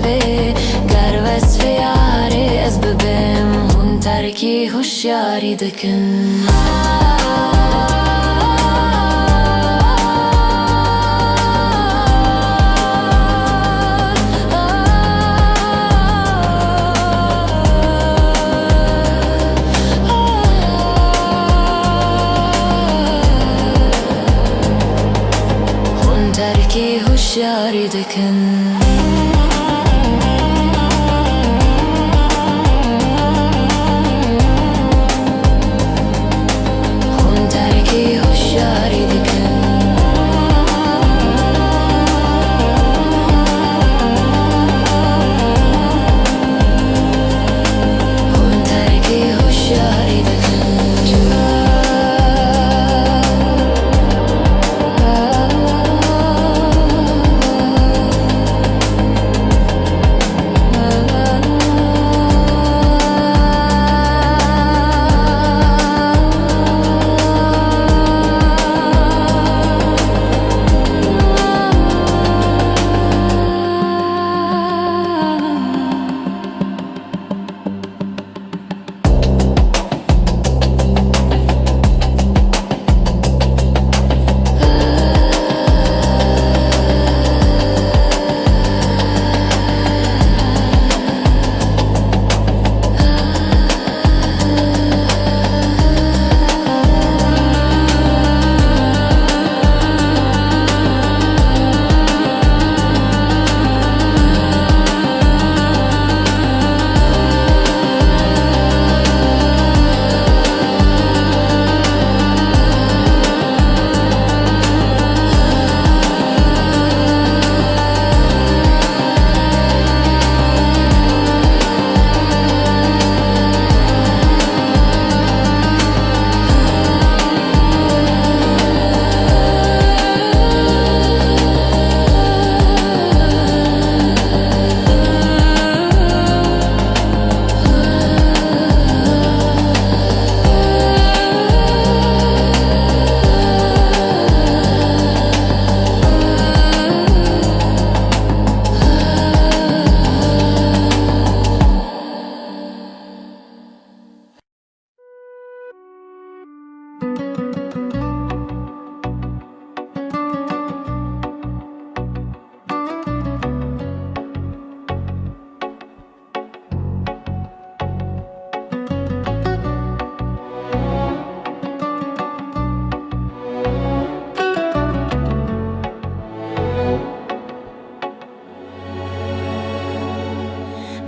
بی گر وصف یاری از ببیم هون ترکی هوشیاری دکن هون ترکی هوشیاری دکن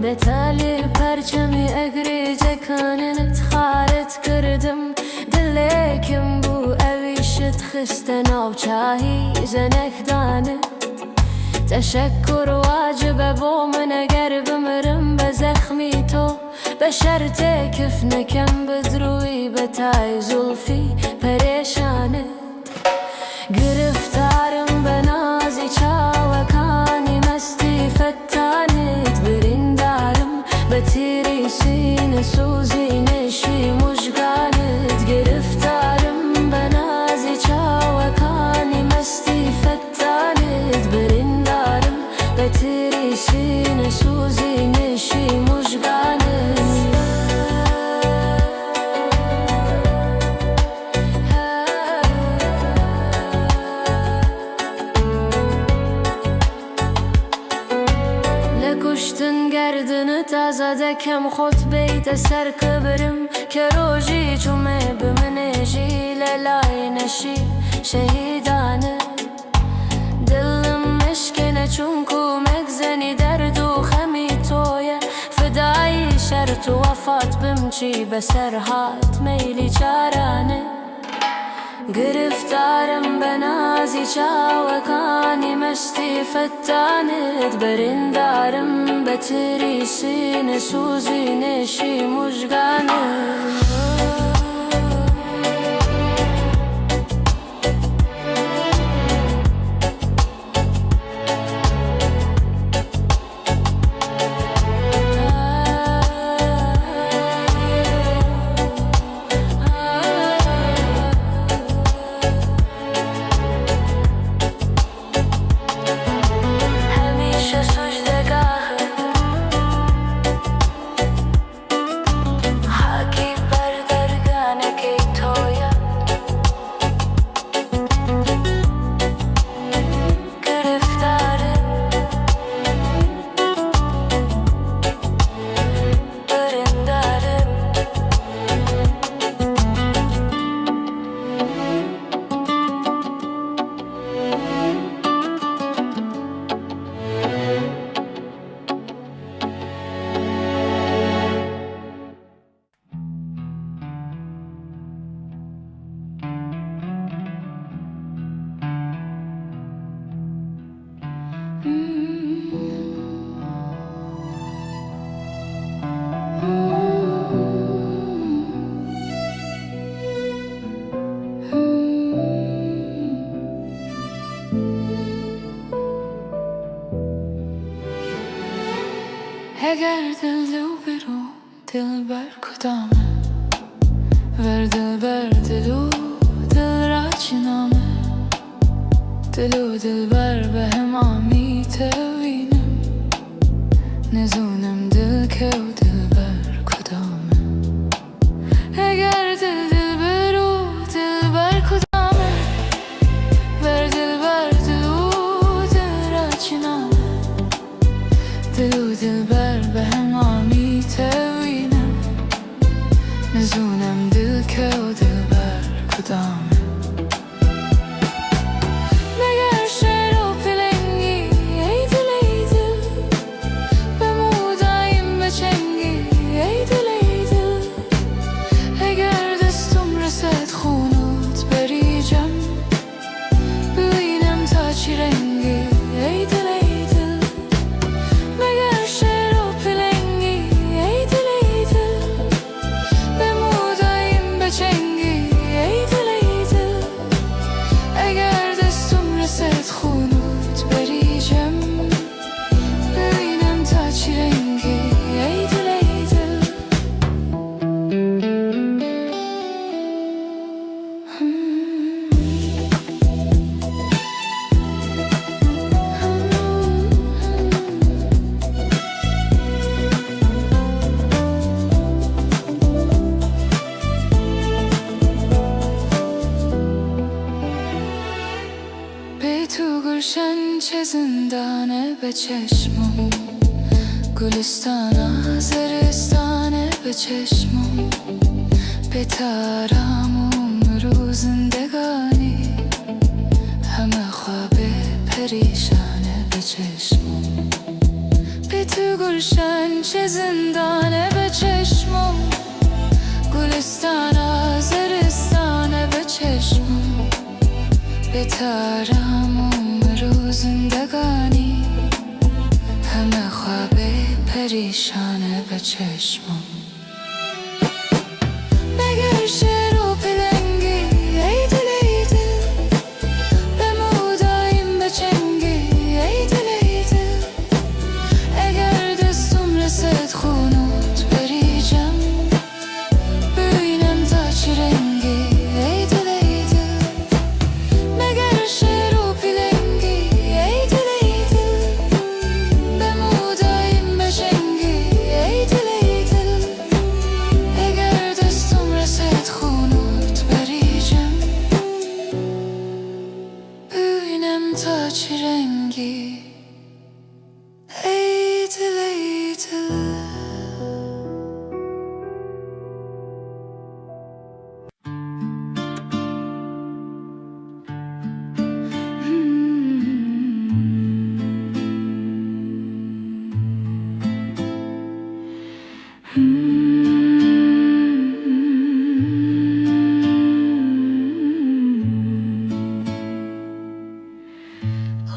بتالی پرچمی اگری جکانت خارت کردم دلکم بو اویشت خستن آب چاهی زنک دانه تشکر واجبه بو من اگر بمرم بزخمی تو بشرط کف نکم بدروی بتای زلفی پریشانه گرفتارم بنازی چاوکانی مستی فتانت بریندارم بتیری سینه سوزی نشی مشگانت گرفتارم بنازی چاوکانی مستی فتانت بریندارم بتیری سینه سوزی نشی مشگانت لکشتن گردنت آزادکم خود بیت سر کبرم که روژی چومه بمنجی للای نشی شهیدانه دلم مشکنه چونکو مگزنی درد و خمی تویه فدایی شرط و وفات بمچی بسرهات میلی چارانه گرفتارم بنازی چاوکانی مستی فتانت بریندارم بتری سینه سوزی نشی مشگانه همیشه سجدگاهت اگر دل برو دل بر کدامه ور دل بر دلو دل را چنامه دلو دل بر به هم آمیته وینم نزونم دل که و دل بر کدامه اگر دل برو دل بر کدامه ور دل بر دلو دل را چنامه دلو دل بر به هم آمیته وینم نزونم دل که و دل بر کدامه مگر شعر و پلنگی ای دل ای دل به مودایم بچنگی ای دل ای دل اگر دستم رسد خونوت بریجم ببینم تا چی رنگی ای دل ای دل مگر شعر و پلنگی ای دل ای دل به مودایم بچنگی ای دل ای دل اگر دستم رسد خونوت بریجم ببینم تا چی رنگی ای دل ای دل به تو گلشن چه زندانه به چشمم گلستان زرستانه به چشمم به تارم رو زندگانی همه خواب پریشانه به چشمم به تو گلشن چه زندانه به چشمم گلستان زرستانه به چشمم به تارم رو زندگانی همه خواب پریشانه به چشمم مگر شعر و پلنگی ای دل ای دل به مودایم بچنگی ای دل ای دل اگر دستم رسد خونوت بریجم ببینم تا چی رنگی ای دل ای دل مگر شعر و پلنگی ای دل ای دل به مودایم بچنگی ای دل ای دل اگر دستم رسد خونوت بریجم ببینم تا چی رنگی ای دل ای دل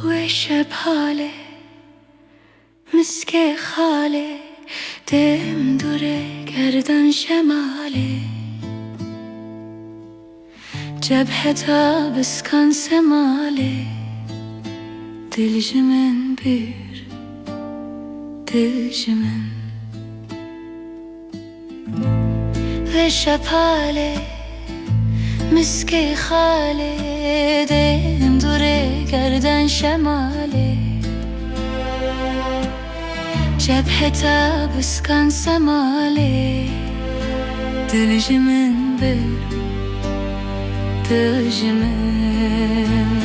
و شب حاله مسک خاله دم دوره گردن شماله جبهه تا بسکن سماله دل جمن بیر دل جمن و شب حاله مسک خاله دم دوره گردن شماله جبهه تا بسکن سماله دل جمن بر دل جمن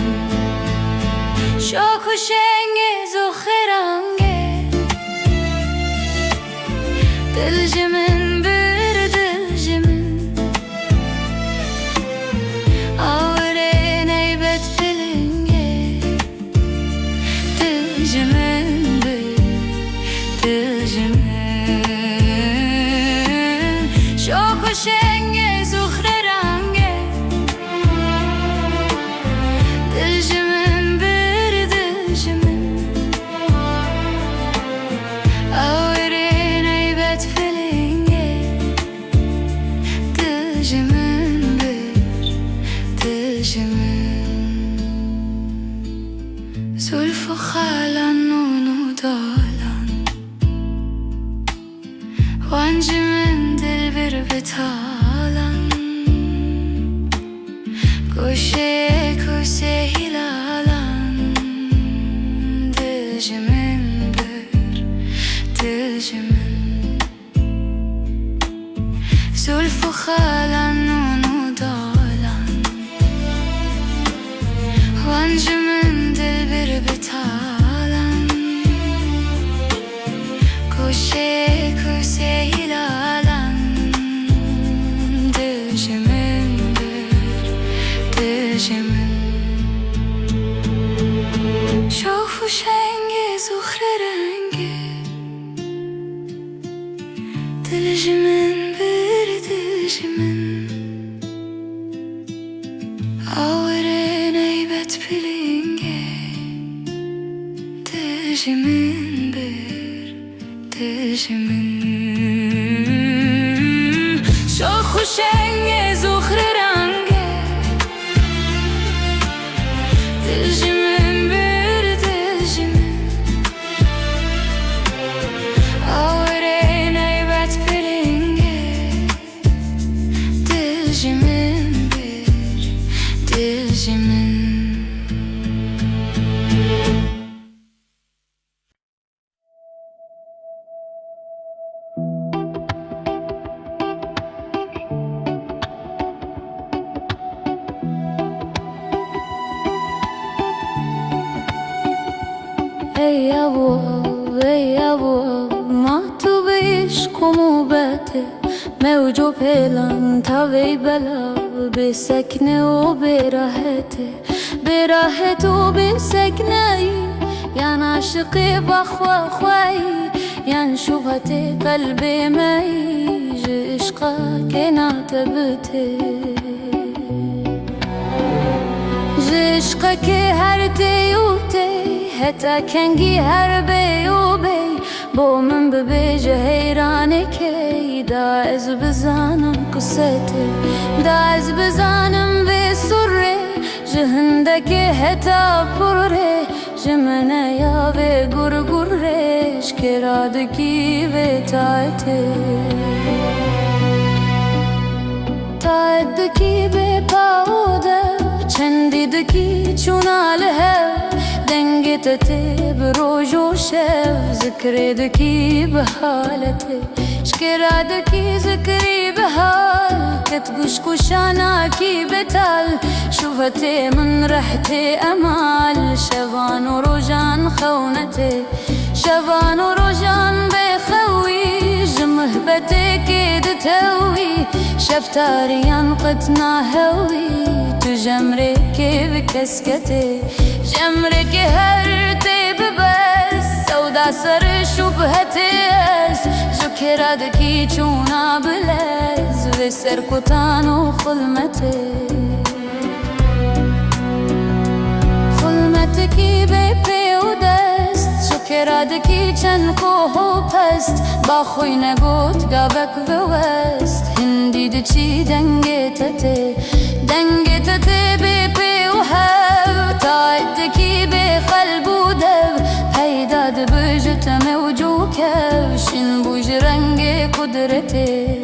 شاک و شنگ و خرانگه دل جمن بر دل جمن آوره نیبت پلنگه دل جمن بر دل جمن شاک و شنگ زخره رنگه دل جمن بر دل جمن آوره نیبت پلنگه دل جمن بر دل جمن زلف و خالن نون و دالن betalan Köşe köşe hilalan Dilcimin bir dilcimin Zülfü halan onu dalan Vancımın dil bir betalan Köşe köşe hilalan Dilcimin bir dilcimin Çok hoş rengi zuhre rengi Dilcimin bir dilcimin Ağırın eybet pilinge Dilcimin bir dilcimin Çok hoş rengi zuhre rengi Dilcimin bir dilcimin Ağırın eybet pilinge Dilcimin bir dilcimin ای ابو ما تو عشق و موبته موجو پلان تاوی بلا به سکنه و به راحت و به سکنه یان عاشق بخوا خوایی یان شبهت قلب مایی عشقا که ناتبته عشقا که هر تیوته حتی کنگی هر بیو بی با من ببیجه حیرانه که دا از بزانم قصته دا از بزانم و سره جهنده که حتی پره جمنه یا و گرگرش که رادگی و تایدگی به پاوده چندیدگی چوناله دنگتته بروج و شب ذکردگی به حالته شکرادگی ذکری به حال کتگوش کشاناکی بتال شوفته من رحت امال شوان و روجان خونته شوان و روجان بخوی جمهبته كده توي شفتاريان قد ناهوي تجمرك بكسكتي جمرك هرتي ببس سودا سر شبهتي جكرادكي چونا بلز وسر كتان وخلمتي خلمتكي بپی و دست شکرادکی چند کوه و پست با خوی نگوت گابک و وست هندی دچی دنگتته بپی و هف تایدکی به قلب و دو پیداد بجتم و جو کفشین بوج رنگ قدرته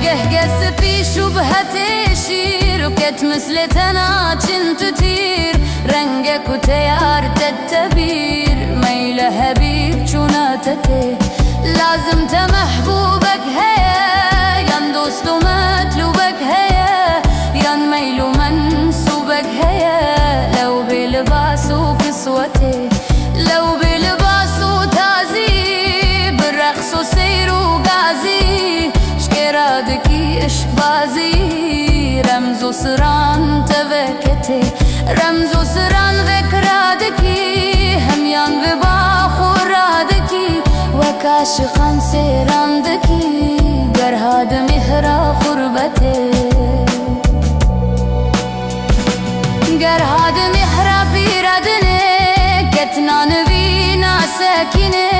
قهقس في شبهتي شير وكت مثل تناچن تطير رنگك وتيار تتبير ميل هبيب چوناتتي لازم تمحبوبك هيا يان دوست ومطلوبك هيا يان ميل ومنسوبك هيا لو بلباس وكسوتي لو بلباس وتازي بالرقص وسير وغازي شكرادكي اشبازي رمز وسران تبكتي رمز وسران ذكرادكي هميان وباخورادكي وكاشقان سيراندكي قرهاد مهرا خربتي قرهاد مهرا بيردني كتنا نبينا ساكنه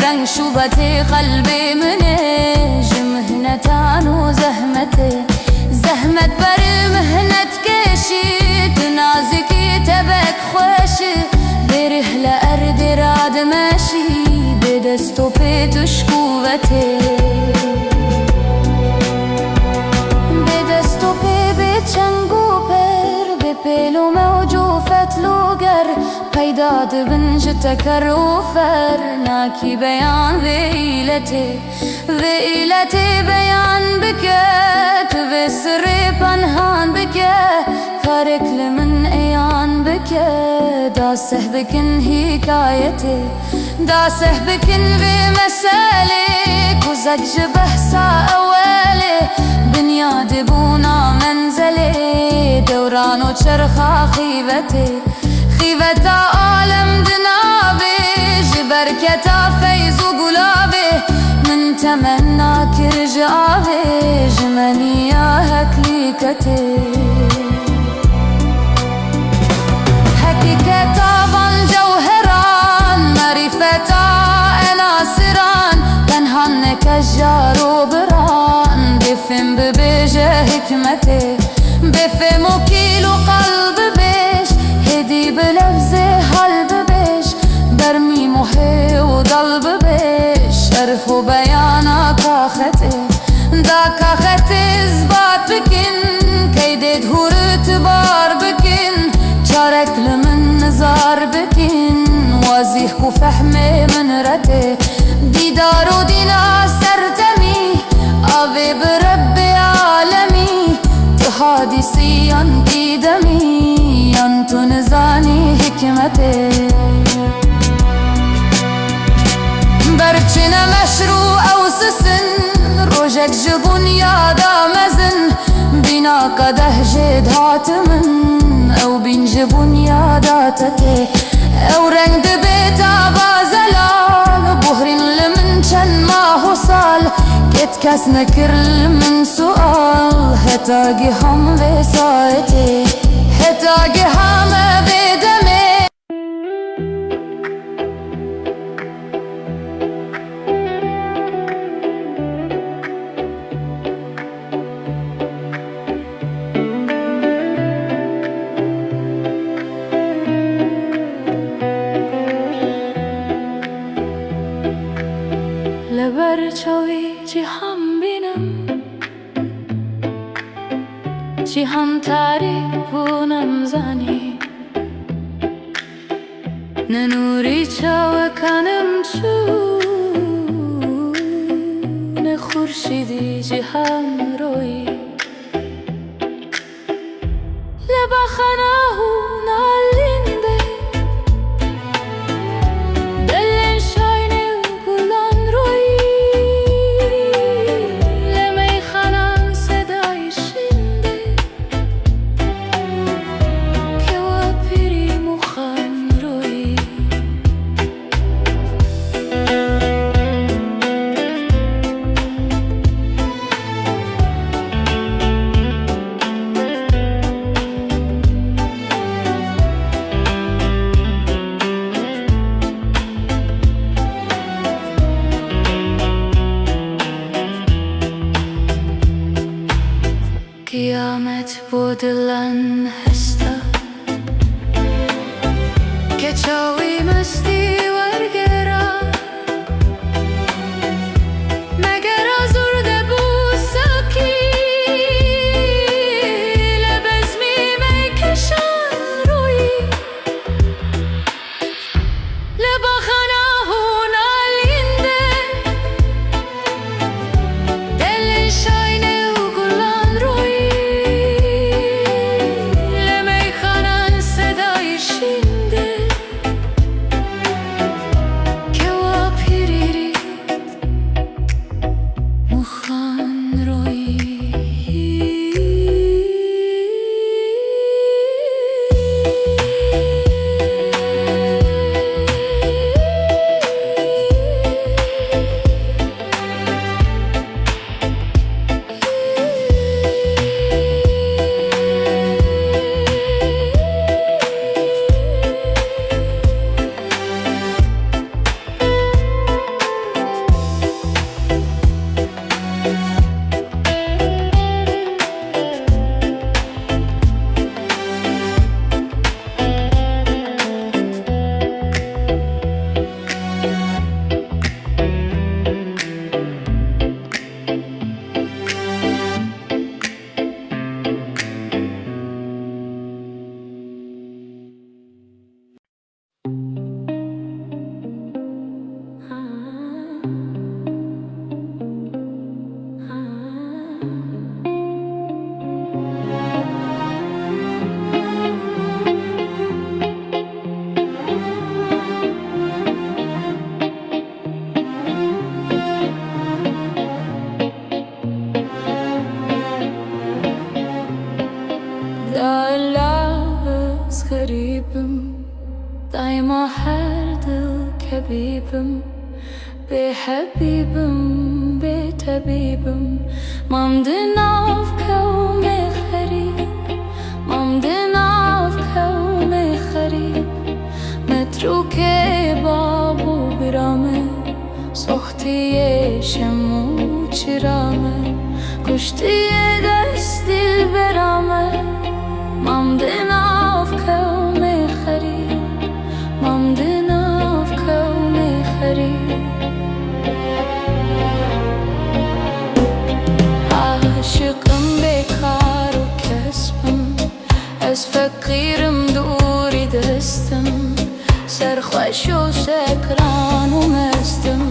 رنگ شوبتي قلبي مني جمهنتان وزهمتي زهمت بر مهنت كشي تنازكي تبك خوشي بره لأرد راد ماشي بدستو بيتشكو شوفته بدستو بی چنگو پر به پیلو موجو فتلوگر پیدا دبنج تکروفر ناکی بیان ویلتی بیان بکت و سر پنهان بکه فرق لمن ایان بکه داسه بکن حکایتی داسه بکن و مسئله کزج بحثا اوله بنیاد بونا منزله دوران و چرخا خیوتا عالم دنابه جبرکتا فیض و گلابه من تمنا کرجابه جمنیا هکلیکته حقیقتا van جوهران معرفتا اناسران پنهان نکجار و بران بفهم ببیجه حکمته بفهم و کیل و قلب بیش هدی بلفظ حل ببیش برمی محی و دل ببیش شرح و بیانا کاخته دا کاخت اثبات بکن کیدید هور اعتبار بکن چارک لمن نظار بکن واضح کو فهم من رته دیدار و دینا سرتمی آوه برب عالمی تو حادثی ان دیدمی ان تو نزانی حکمته برچن مشروع او سسن روجک جبون یادا مزن بینا قده جد هاتمن او بین جبون یادا تته او رنگ بیتا بازلال بحرین لمن چن ماه و سال کت کس نکر لمن سؤال هتاگی هم وسایتی هتاگی هم بدمه لبرچاوی جهان بینم جهان تاریک و نمزانی ننوری چاو کنم چون خورشیدی جهان روی لبخنه نالینده قیامت بودلن هستا که چاوی مستی ورگرا مگر آزرده بوساکی لبزمی میکشن روی لبخانه هون آلینده دل شاینه و گلان روی حبيبم بحبيبم بتبيبم ممدنا في كوم خريب ممدنا في كوم خريب متروك بابو برامه سختي شمو چرامه کشتی دست دل برامه ممدنا في كوم خريب ممدنا في كوم خريب عاشقم بکار و کسبم از فقیرم دوری دستم سرخوش و سکران و مستم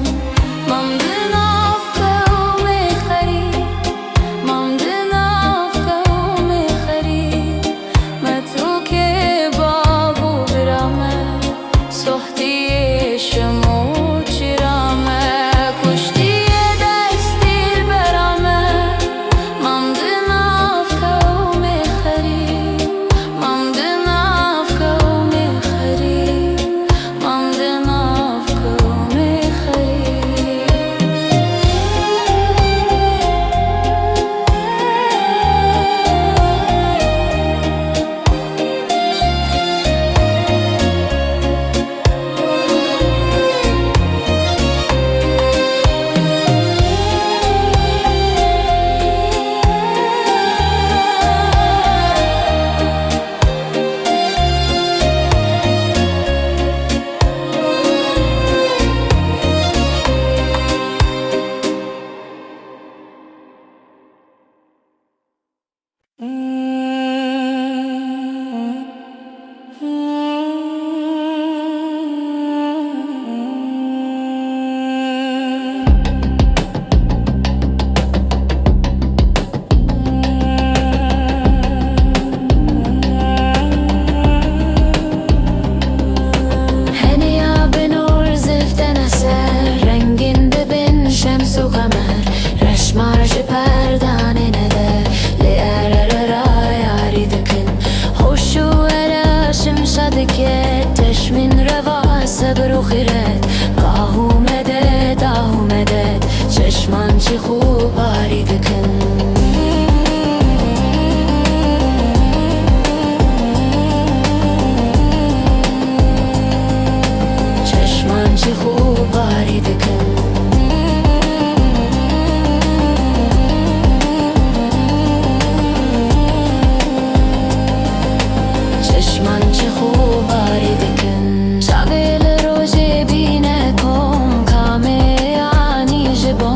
ممدنا في كوم خريب ممدنا في كوم خريب متروك بابو برامه سختي شمو چرامه کشتی دست دل برامه ممدنا في كوم خريب ممدنا في كوم خريب ممدنا في كوم خريب هنيا بنور زفت نسر رنگین ببین شمس و قمر رشمارش پردانه نده لأرر یاری دکن خوش و اراشم شدکت تشمین روا صبر و خیرت گاهو مدد آهو مدد چشمان چی خوب آری دکن چشمان چی خوب آری دکن چشمان چی خوب آری دکن شاول روژه بینه کم کامه یعنی جبم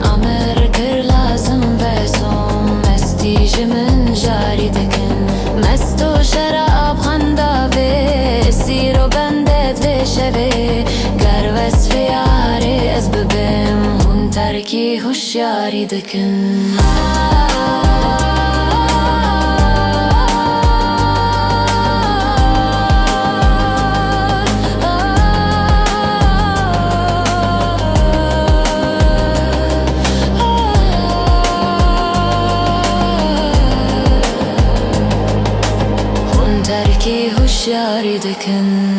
امر کر لازم بسم مستی جمن جاری دکن مست و شراب خنده به سیر و بندت بشوه گر وصف یاری از ببم هون ترکی هوشیاری دکن هون ترکی هوشیاری دکن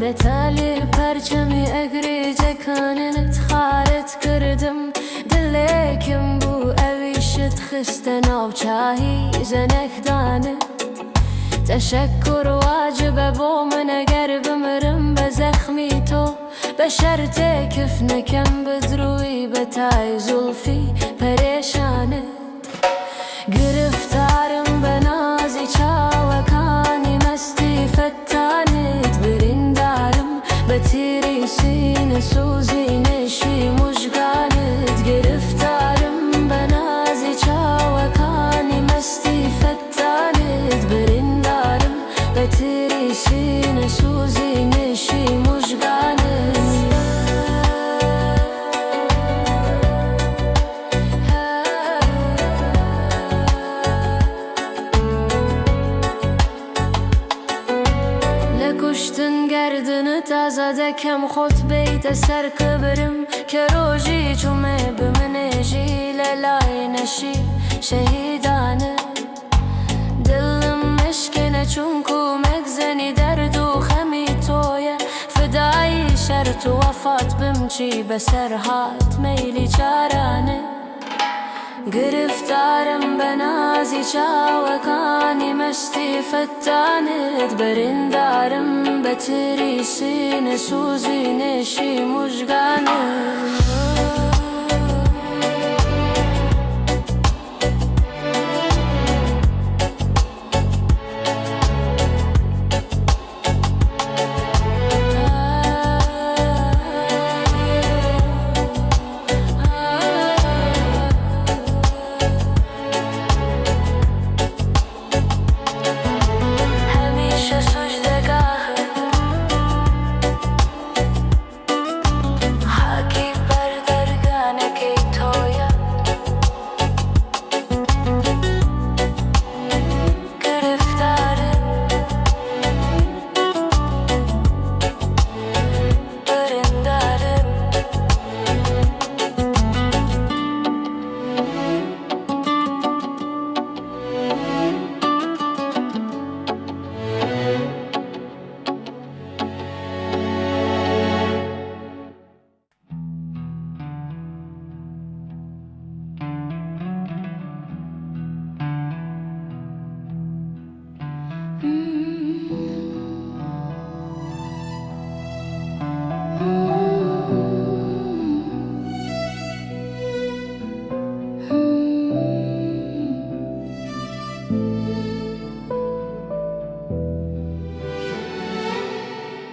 به تالی پرچمی اگری جکانت خارت کردم دلکم بو اویشت خسته ناوچاهی زنک دانت تشکر واجبه با من اگر بمرم به زخمی تو به شرط کف نکم بدروی به تای زلفی پریشانت گرفتارم به نازی چاوکانی مستی فتانت بریندارم به تیری سینه سوزی نشی مژگانت گرفتارم به نازی چاوکانی مستی فتانت بریندارم به تیری سینه سوزی نشی مژگانت لکشتن گردنت آزاده کم خود بیت سر کبرم که روژی چومه بمنجی للای نشی شهیدانه دلم مشکنه چون کومک زنی درد و خمی تویه فدایی شرط و وفات بمچی بسرهات میلی چارانه گرفتارم به نازی چاوکانی مستی فتانت بریندارم به تیری سینه سوزی نشی مژگانت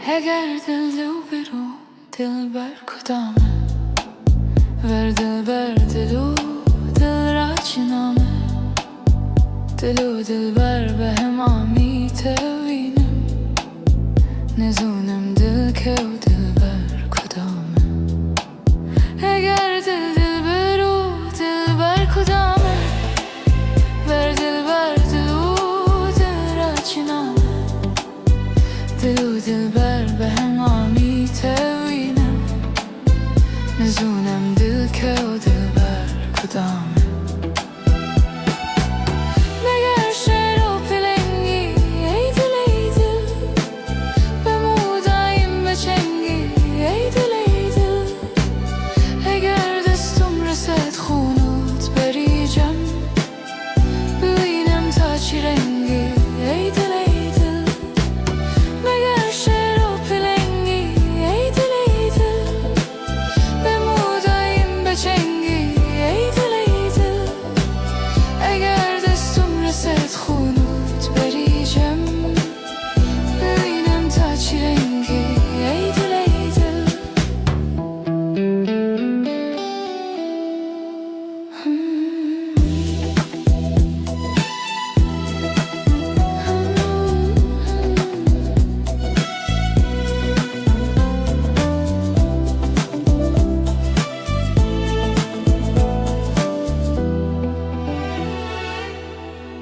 اگر دل دو برو دل بر کدامه ور دل بر دلو دل را چنامه دلو دل بر به هم آمی توینم نزونم دل که و دل بر کدامه اگر دل دل برو دل بر کدامه ور دل بر دلو دل را چنامه دلو دل بر به هم آمی توینم نزونم دل که و دل بر کدامه مگر شعر و پلنگی ای دل ای دل بمودایم بچنگی ای دل ای دل اگر دستم رسد خونوت بریجم ببینم تا چی رنگی ای دل ای دل مگر شعر و پلنگی ای دل ای دل بمودایم بچنگی ای دل ای دل اگر دستم رسد خونوت بریجم ببینم تا چی رنگی ای دل ای دل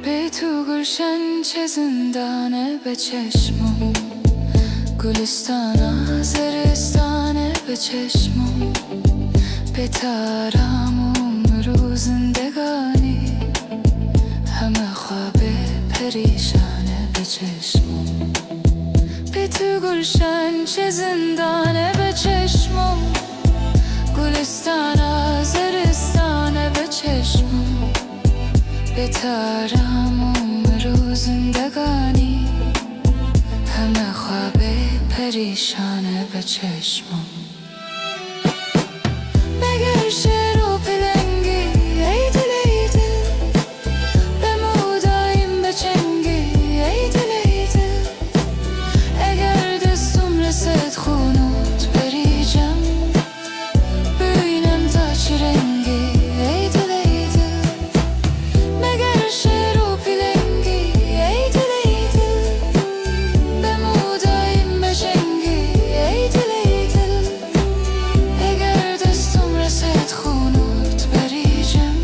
به تو گلشن چه زندانه به چشمم گلستان زرستانه به چشمم به تارم رو زندگانی همه خواب پریشانه به چشمم به ای تو گلشن چه زندانه به چشمم، گلستان زرستانه به چشمم، بهترم عمر و زندگانی، همه خواب پریشانه به چشمم. مگر شعر و پلنگی ای دل ای دل، بمودایم بچنگی ای دل ای دل، اگر دستم رسد خونوت بریجم، ببینم تا چه رنگی ای دل ای دل. مگر شعر و پلنگی ای دل ای دل، بمودایم بچنگی ای دل ای دل، اگر دستم رسد خونوت بریجم،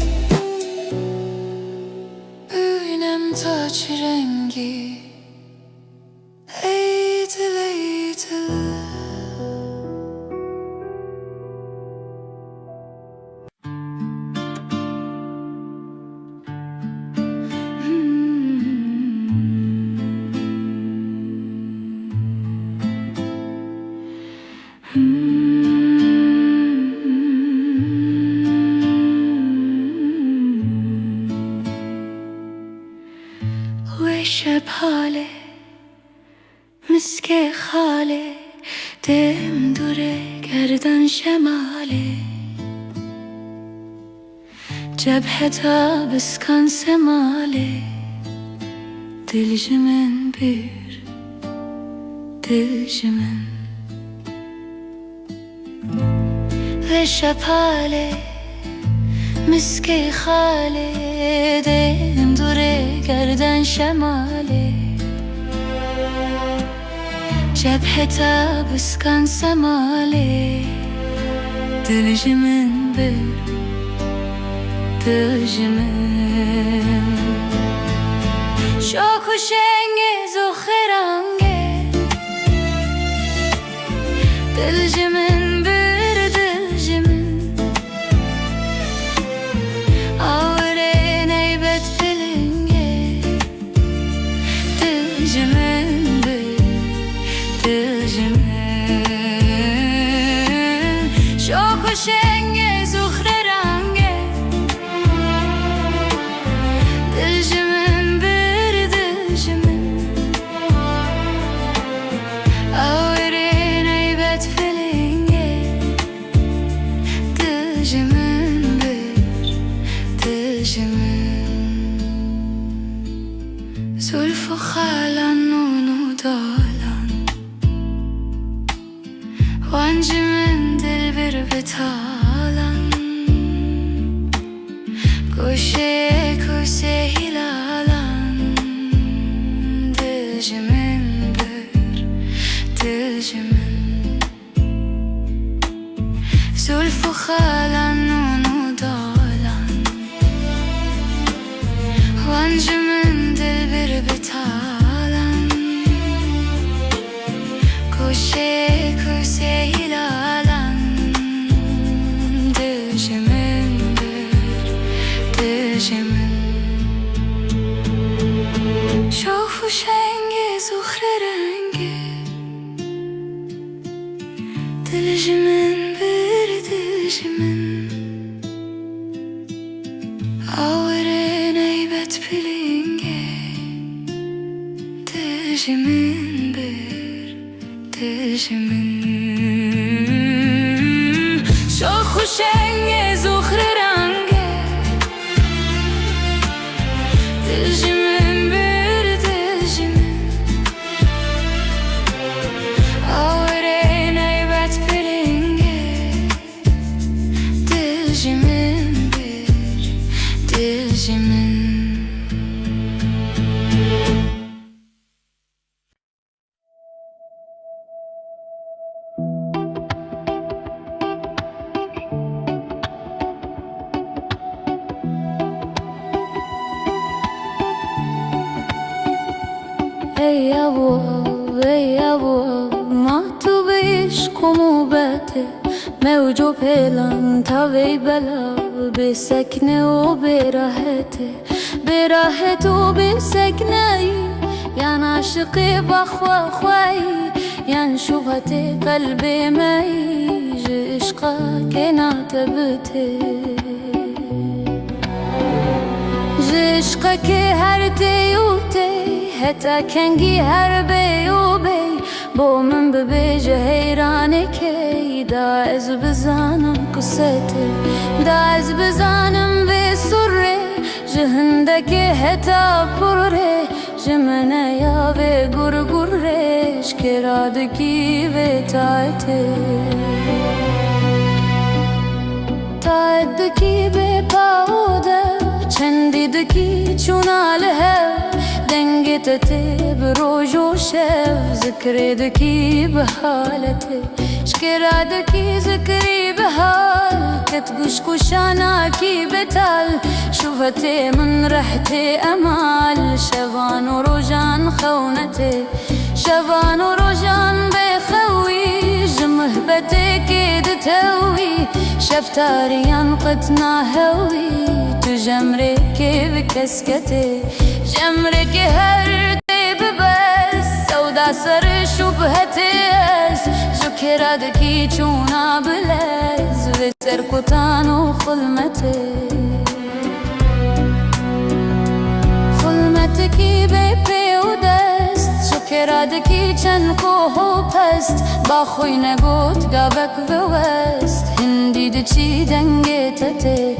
ببینم تا چه رنگی ای دل ای دل. و شب حاله مسک خاله، دم دوره گردن شماله، جبهه تا بسکن سماله، دل جمن بیر دل جمن. و شب حاله مسک خاله، دم دوره گردن شماله، جبهه تا بسکن سماله، دل جمن بر دل جمن. شاک و شنگز و خرنگه، دل جمن بر دل جمن، آوره نیبت پلنگه، دل جمن بر دل جمن. شاک و شنگز و خرنگه، دل جمن بر دل جمن، آوره نیبت پلنگه، دل جمن بر دل جمن. زلف و خالن نون و دالن، وانج من دل بر بتالن، گوشه کوسه هلالن، دل جمن بر دل جمن. زلف و خالن نون و دالن، وانج من دل بر بتالن، گوشه کوسه هلالن، دل جمن بر دل جمن. شاف و شنگز و خرنگه، دل جمن بر دل جمن، آوره نیبت پلنگه، دل جمن بر دل جمن. شاخ و شنگز و خرنگه، دل جمن بر دل جمن، آوره نیبت پلنگه، دل جمن بر دل جمن. ای ابو ما تو عشق و موبته، موج و پلن تا وی بلا، به سکنه و به راحت و به سکنه، یا عاشقی با خواهی ين شبهتي قلبي ما يجي عشقك نعتبتي عشقك هرتي وتي هتا كنجي هربي وبي بو من ببيج هيرانكي داعز بزانم قصتي داعز بزانم بسري جهندك هتا بري جمنا يا بغرغري شكرادكي بتاعتي تاعتكي بباوده چندیدکی چونا لهو دنگتتی بروج و شب ذکردکی به حالتی شکرادکی ذکری به حال کتگوش کشانا کی بتال شوفتی من رحتی امال شوان و روجان خونتی شوان و روجان بخوی جمهبتی که دتوی شفتاریان قطنا هوی جمرك بكسكتي جمرك هرتي ببس سودا سر شبهتي جكرادكي چونا بلز بتر كتانو خلمتي خلمتكي بپی و دست جكرادكي چنكو هو پست با خوی نگوت گابک بوست هندی دچی دنگتتي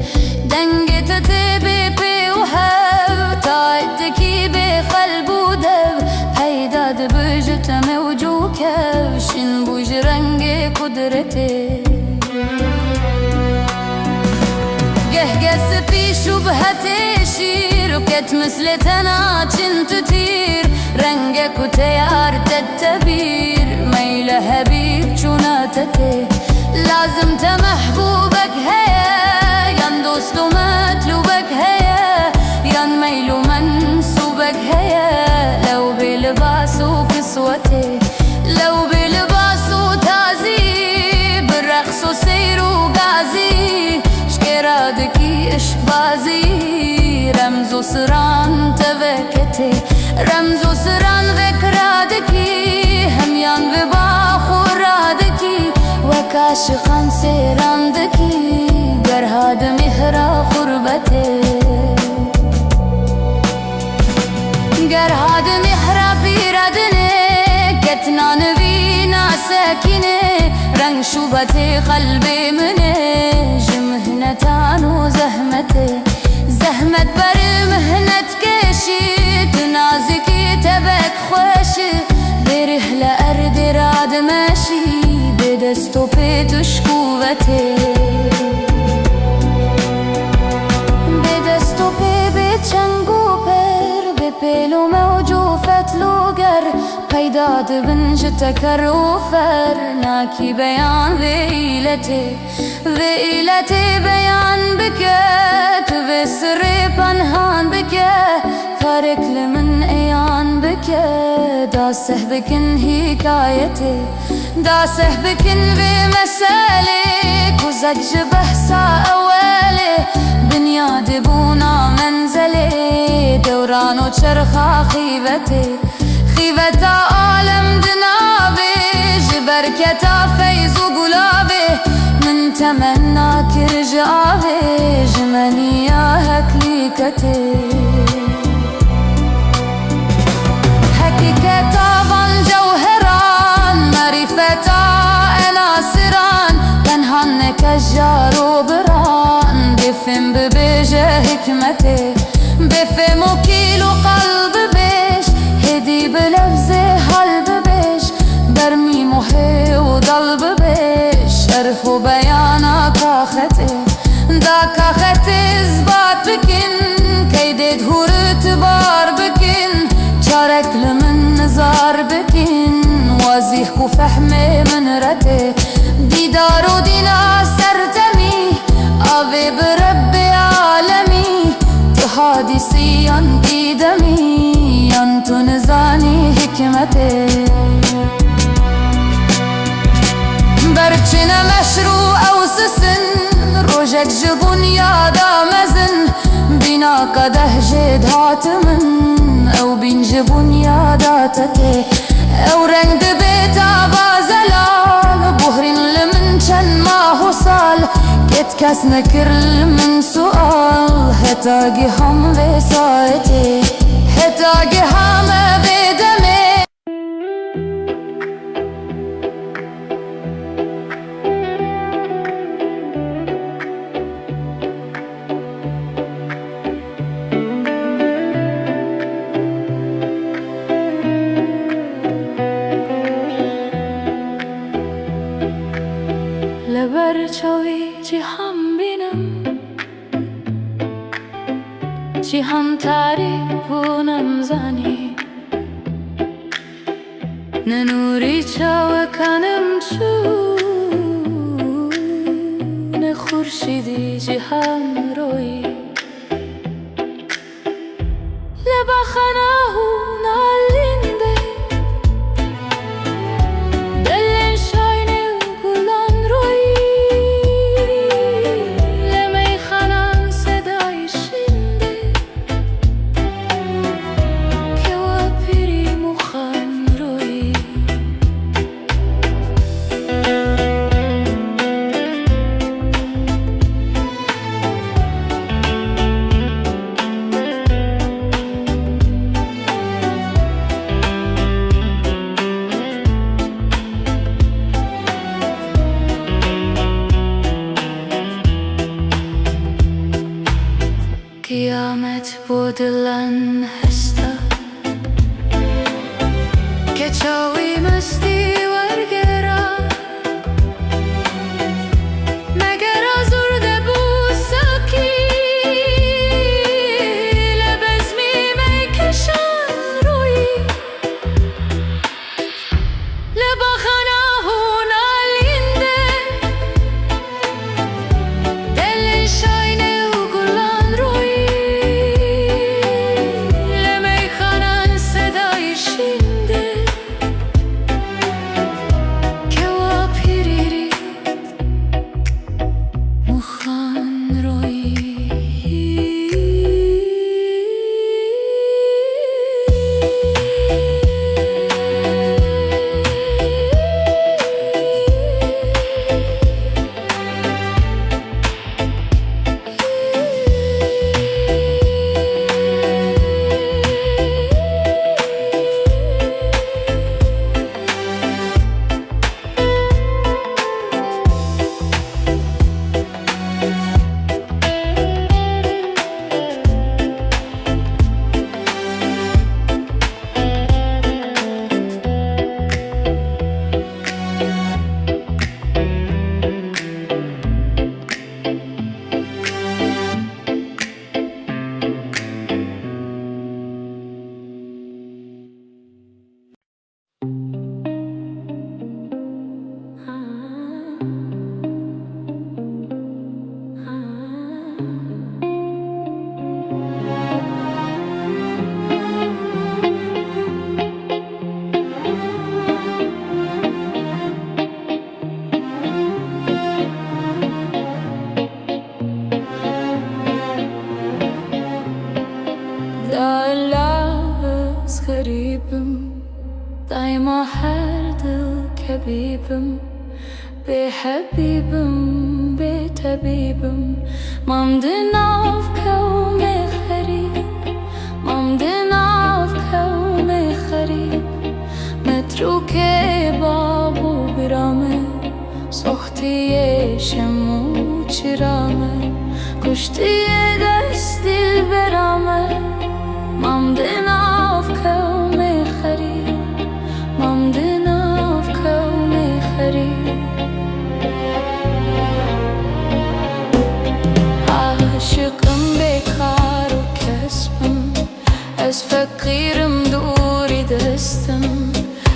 دنگتتي بپی و هف تاعتكي بقلب و دب پیداد بجتم و جو کفشن بوج رنگ قدرتي قهقس في شبهتي شير وكت مثل تناچن تطير رنگك و تيار تتبير ميل هبيب چوناتتي لازم تمحبوبك هيا ين دوست و مطلوبك هيا ين ميل و منسوبك هيا لو بلباس و كسوتي لو بلباس و تازي بالرقص و سير و غازي شكرادكي اشبازي رمز و سران تبكتي رمز و سران ذكرادكي هميان بباخورادكي وكاشقان سيراندكي قرهاد مهرا خربتي قرهاد مهرا بيردني كتنا نبينا ساكني رنگ شوبتي قلبي مني جمهنتان و زهمتي زهمت بر مهنت كشي تنازكي تبك خوشي بره لأرد راد ماشي بدستو بيتش قوتي بدستو بيتشنگو پر بپیلو موجو فتلو گر پیداد بنج تکر و فر ناکی بیان ویلتی ویلتی بیان بکت و سر پنهان بکت کارک لمن ایان بکت داسه بکن حکایتی داسه بکن و مسالی کزج بحثا اولی بنیاد بونا منزلی دوران و چرخا خیبتی خیبتا عالم دنابی جبرکتا فیض و گلابی من تمنا کرجابی جمنی هکلیکتی حقیقتا van جوهران معرفتا اناسران پنهان نکجار و بران بفهم ببیجه حکمتی بفهم و کیل و قلب بیش هدی بلفظ حل ببیش برمی محی و دل ببیش شرح و بیانا کاختی دا کاختی اثبات بکن کیدید هور اتبار بکن چارک لمن نزار بکن واضح کو فهم من رتی دیدار و دینا سرتمی آوی برب عالمی تحادیسی ین دیدمی ین تو نزانی حکمتی برچن مشروع او سسن روجك جبون يادا مزن بنا قده جد هاتمن او بين جبون يادا تتي او رنگ دبیتا بازلال بهرین لمن چن ماه سال کت کس نکر من سؤال هتاگی هم وسایتی هتاگی هم بدمه لبر چاوی جیهان بینم جیهان تعریف و نمزانی ننوری چاو کنم چون خورشیدی جیهان روی لبا خناه نالینده دلن شاینه و گلان روی لمی خنان صدای شنده که و پیری مخان روی قیامت بودلن هستا که چاوی مستی ورگرا مگر آزرده بود ساکی لبزمی میکشن روی لبا خناهون آلینده دل شاینه و گلان روی لمی خانان صدای شنده که و پیریری مخان روی لالاز غریبم دایما هر دل کبیبم به حبیبم به طبیبم مامدن آف کوم خرید مامدن آف کوم خرید متروک بابو برامه سختی شمو چرامه کشتی دست دل برامه مامدن آف کوم خرید مامدن آف کوم خرید عاشقم بیکار و کسبم از فقیرم دوری دستم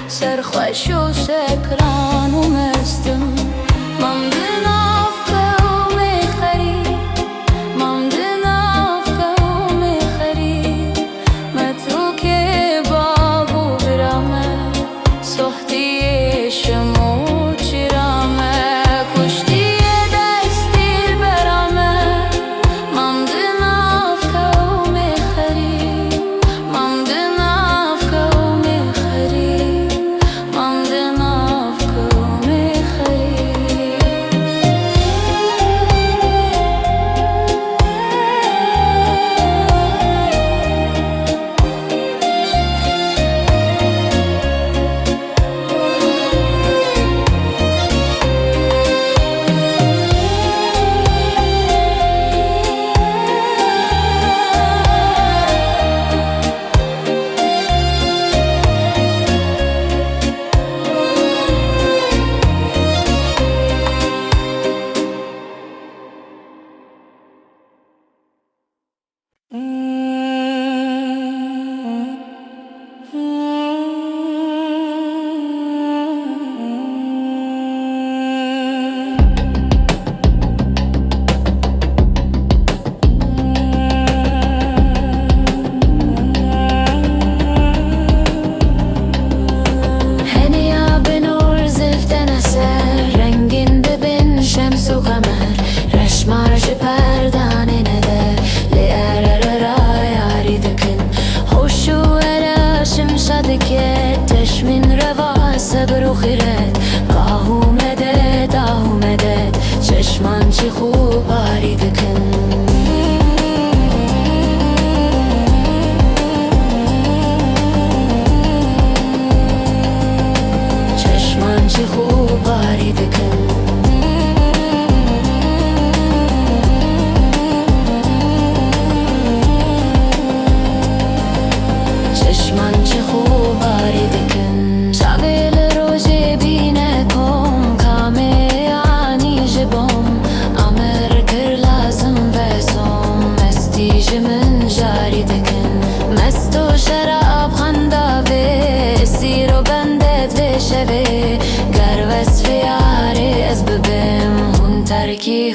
سرخوش و سکران و مستم مامدن آف کوم خرید مامدن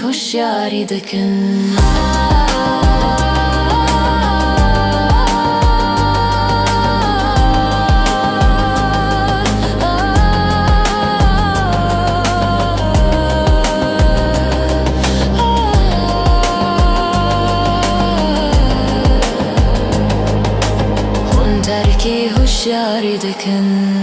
هوشیاری دکن. هون ترکی هوشیاری دکن.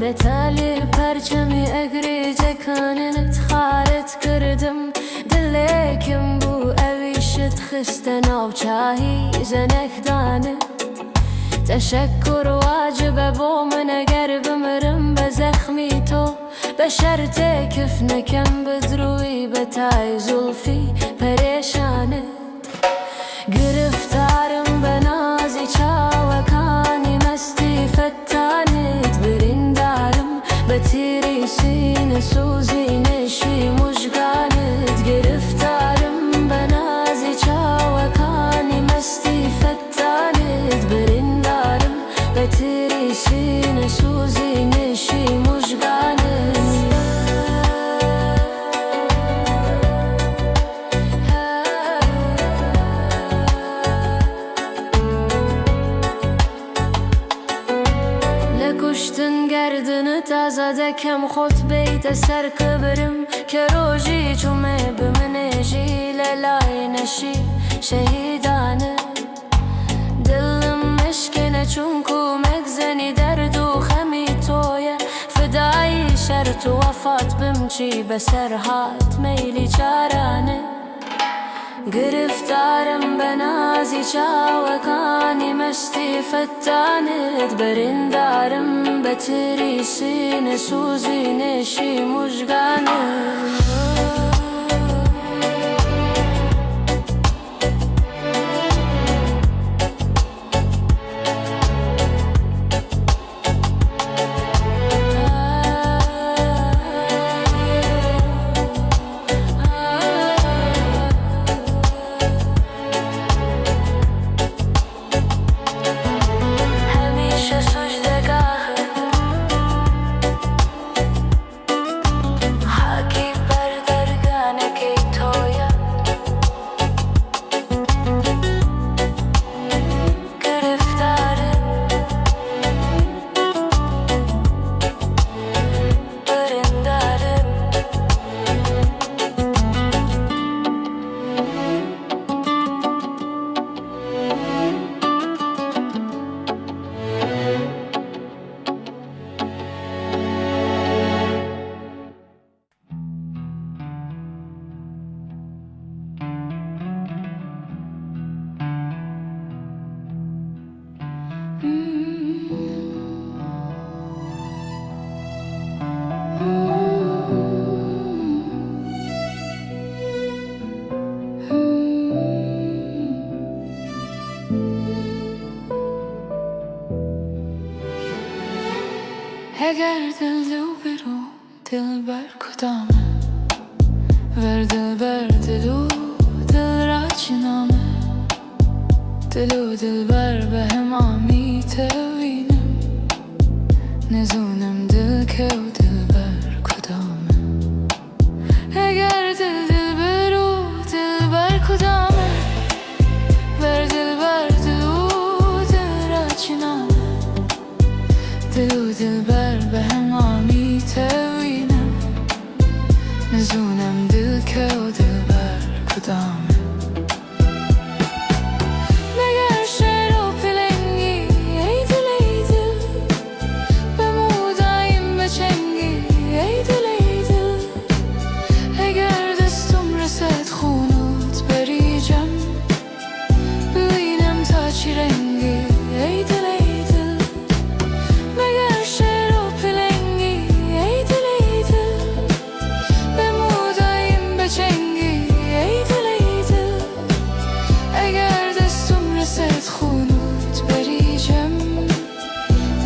بتالی پرچمی اگری جکانت خارت کردم دلکم بو اویشت خستن آب چاهی زنک دانت تشکر واجب بو من اگر بمرم بزخمی تو بشرط کف نکم بدروی بتای زلفی پریشانت گرفتارم بنازی چاوکانی مستی فتانت بریندارم بتیری سینه سوزی نشی مشگانت گرفتارم بنازی چاوکانی مستی فتانت بریندارم بتیری سینه سوزی نشی مشگانت لکشتن گردن تازه دکم خود بیت سر کبرم که روژی چومه بمنجی للای نشی شهیدانه دلم مشکنه چونکو مگزنی درد و خمی تویه فدایی شرط و وفات بمچی بسر هات میلی چارانه گرفتارم بنازی چاوکانی مستی فتانت بریندارم بتری سینه سوزی نشی مشگانت keep دل و برو دلبر کدامه ور دلبر دلو دل را چنامه دلو دلبر به هم آمیتوینم نزونم دل که و دلبر کدامه اگر دل دلبر و دلبر کدامه ور دلبر دلو دل را چنامه دلو دلبر به هم آمیتوینم نزونم دل که و دلبر کدامه مگر شعر و پلنگی ای دل ای دل به مودایم بچنگی ای دل ای دل اگر دستم رسد خونوت بریجم ببینم تا چی رنگی ای دل ای دل مگر شعر و پلنگی ای دل ای دل به مودایم بچنگی ای دل ای دل اگر دستم رسد خونوت بریجم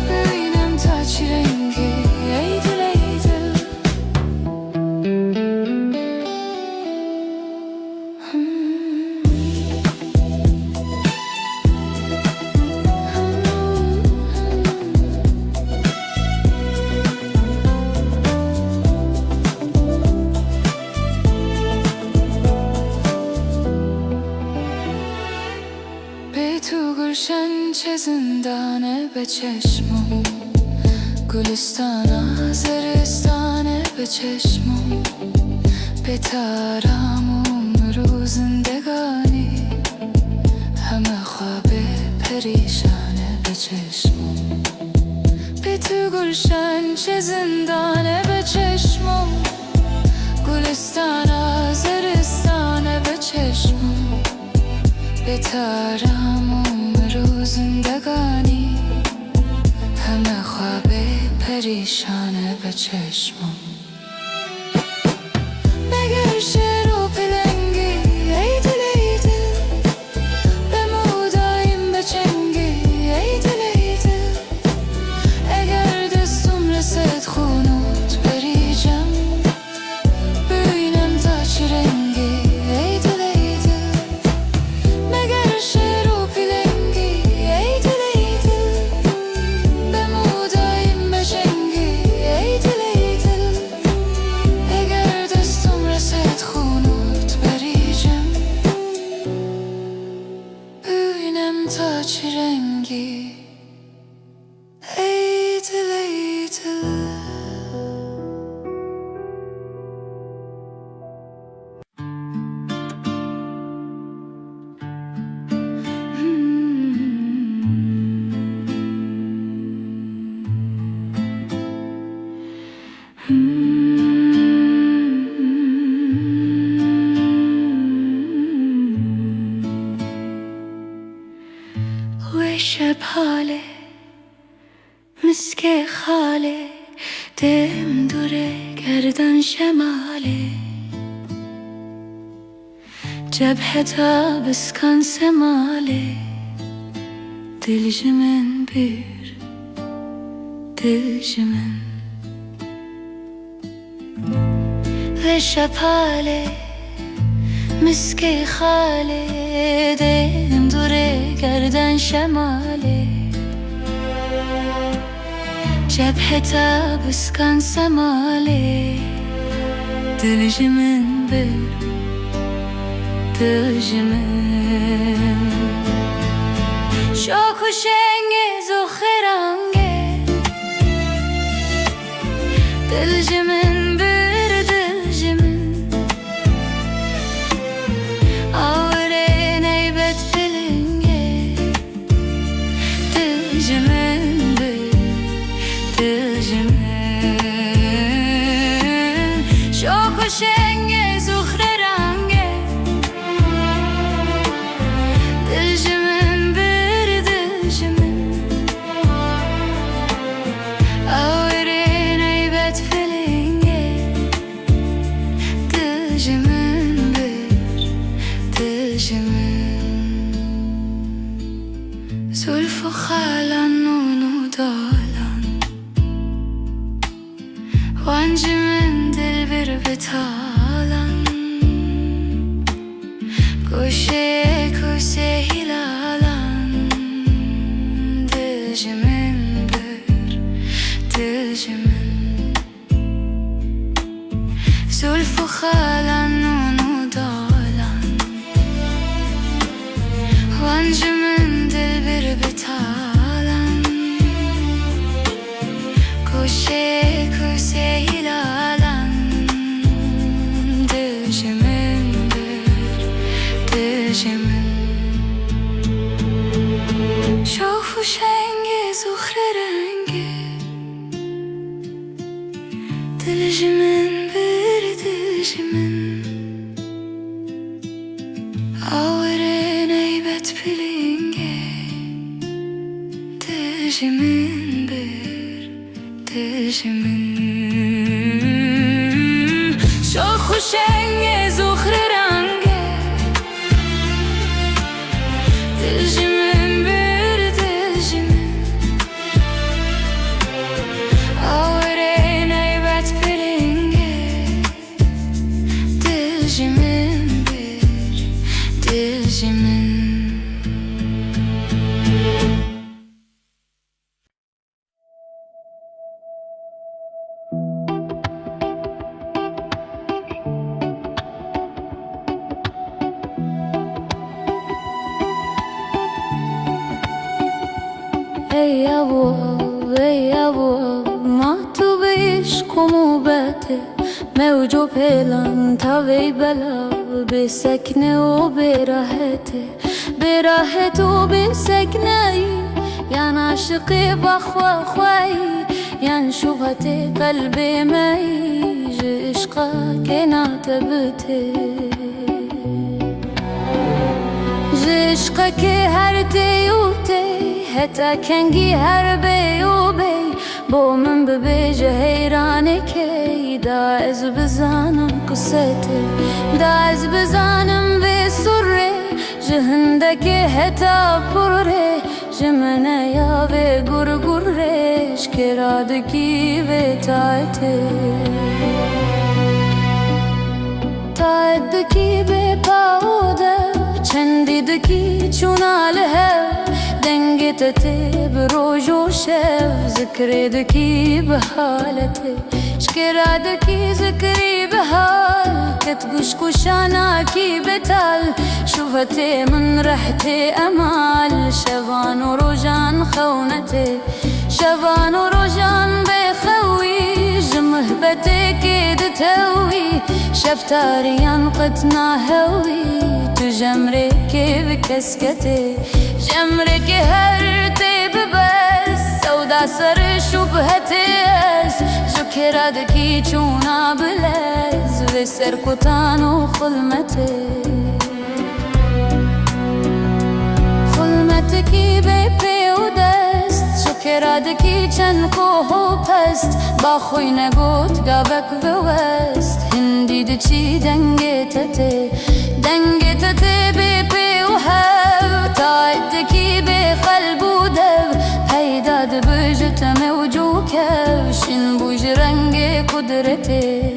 ببینم تا چی رنگی ای دل ای دل به تو گلشن چه زندانه به چشمم گلستان زرستانه به چشمم به تارم رو زندگانی همه خواب پریشانه به چشمم به تو گلشن چه زندانه به چشمم گلستان زرستانه به چشمم به تارم رو زندگانی همه خواب پریشانه به چشمم مگر شعر و پلنگی ای دل ای دل به مودایم بچنگی ای دل ای دل اگر دستم رسد خونوت بریجم ببینم تا چی رنگی ای دل ای دل مگر شعر و پلنگی ای دل ای دل به مودایم بچنگی ای دل ای دل اگر دستم رسد خونوت بریجم ببینم تا چی رنگی ای دل ای دل و شب حاله مسک خاله دم دوره گردن شماله جبهه تا بسکن سماله دل جمن بیر دل جمن و شب حاله مسک خاله دم دوره گردن شماله جبهه تا بسکن سماله دل جمن بر دل جمن شاک و شنگز و خرانگه دل جمن بر دل جمن آوره نیبت بلنگه دل جمن بر دل جمن شاک و شنگز و خرانگه دل جمن بر دل جمن آوره نیبت بلنگه دل جمن بر دل جمن زلف و خالان نون و دالان وانجي من دل بر بتالان كوشي كوشي هلالان دلجي من بر دلجي من زلفو خالان ونو دالان وانجي من دل بر بتالان كوشي كوشي هلالان دلجي من بر دلجي من شوفو شنگي زخر رنگي دلجي من بر دلجي من آورين ايبت بلنگي دلجي من بر دلجي من شوخ و شنگ زخر رنگه دلجي من بر دلجي من آورين ايبت بلنگه دلجي من بر دلجي من ای ابو ما تو بعشق و موبته موج و پیلان تا وی بلا به سکنه و به راحت و به سکنه یان عاشقی بخوا خوایی یان شبهت قلب می عشقا که ناتبته عشقا که هر دیوته حتی کنگی هر بیو بی با من ببیجه حیرانه که دا از بزانم قصته دا از بزانم به سره جهنده که حتی پره جمنه یا به گرگرش که رادکی به تایدکی به پاوده چندیدکی چوناله دنگتتي بروج وشاف ذكريدكي بحالتي شكرادكي ذكري بحال كتقشقش عناكي بتال شوفتي من ريحتي أمال شبان ورجان خونتي شبان ورجان بخوي جمهبتي كيد توي شفتاريان قتنا هوي تجمرك بكسكتي جمرك هرتي ببس سودا سر شبهتي جكرادكي چونا بلز بسر كتان وخلمتي خلمتكي بپی و دست جكرادكي چن کوه و پست با خوی نگوت گابک بوست هندی دچی دنگتتي بپی و هف تایدکی به قلب و دو پیداد بجتم و جو کفشین بوج رنگ قدرته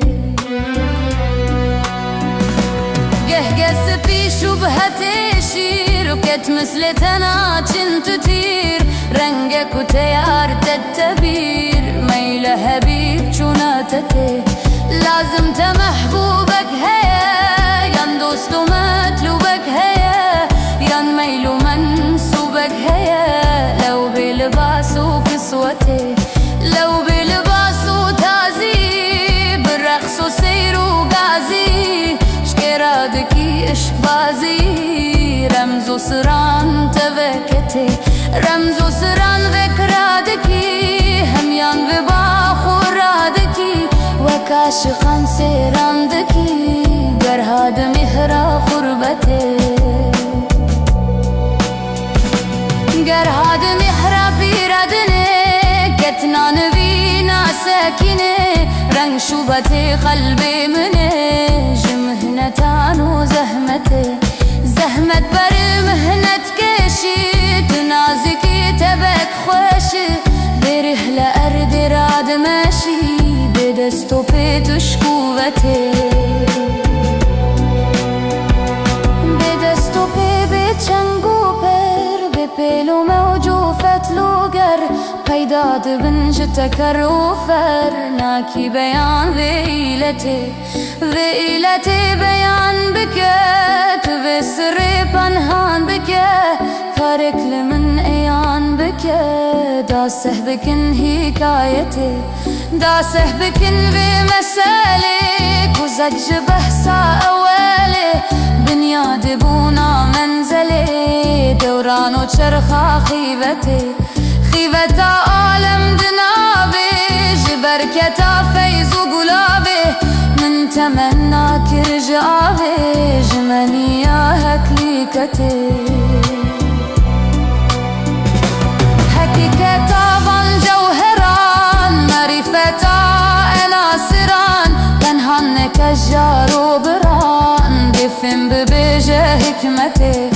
گه سپی شبهت شیر و کت مثل تناچن تطیر رنگ کتیار تتبیر میل حبیب چوناتته لازم تمحبوبك هيا ين دوست ومطلوبك هيا ين ميل ومنسوبك هيا لو بلباس وكسوتي لو بلباس وتازي بالرقص وسير وقازي شكرادكي اشبازي رمز وسران تبكتي رمز وسران ذكرادكي هميان بباخ ورادكي وكاشقان سيراندكي قرهاد مهرا غربتي قرهاد مهرا بيردني كتنا نبينا ساكني رنگ شوبتي قلبي مني جمهنتان وزهمتي زهمت بر مهنت كشي تنازكي تبك خوشي بره لأرض راد ماشي دست و پی توش قوته به دست و پی به چنگ و پر به پیل و موج و فتل و گر پیدا دبن جتکر و فر ناکی بیان ویلته بیان بکت و سر پنهان بکت فرق لمن ایان بکت داسه بکن حکایته داسه بکن به مسئله کزج بحثا اوله بنیاد بونا منزله دوران و چرخا خیوتا عالم دنابه جبرکتا فیض و گلابه من تمنا کرجابه جمنیا هکلیکته حقیقتا وان جوهران معرفتا اناسران پنهان نکجار و بران بفهم ببیجه حکمته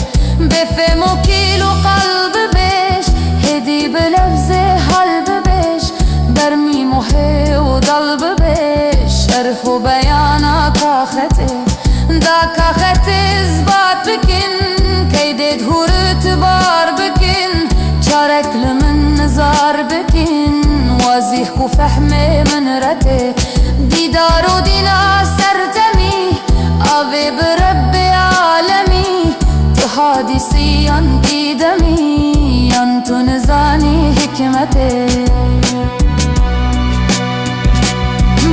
بفهم و کیل و قلب بیش هدی بلفظ حل ببیش برمی محی و دل ببیش شرح و بیانا کاخته دا کاخت اثبات بکن کیده دهور اتبار بکن چارک لمن نظار بکن واضح کو فهم من رته دیدار و دینا سرتمی آوه برب عالمی تو حادثی ان دیدمی ان تو نزانی حکمته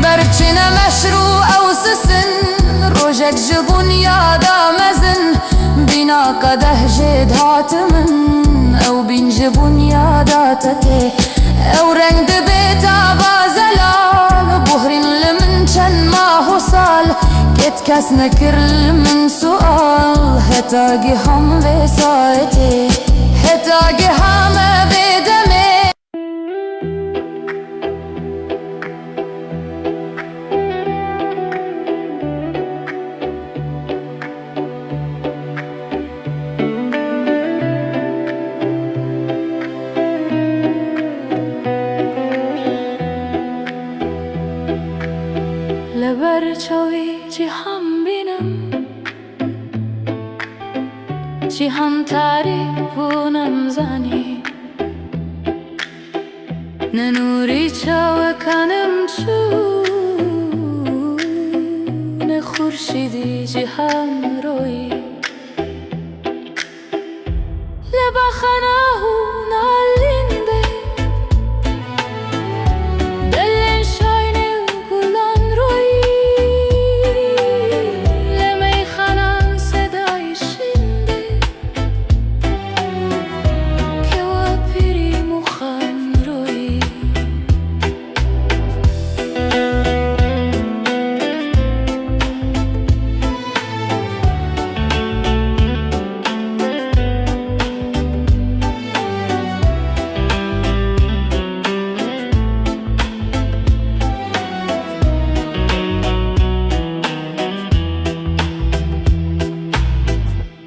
برچنه مشروع او سسن روژک جبون یادا مزن بینا قده جد هاتمن او بین جبون یادا تته او رنگ دبیتا بازلال بحرین لمن چن ماه و سال کت کس نکر لمن سؤال هتاگی هم وسایته هتاگی هم بدمه لبر چاوی جهان بینم جهان تعریف و نمزانی ننوری چاو کنم چون خورشیدی جهان روی لبا خناه نالینده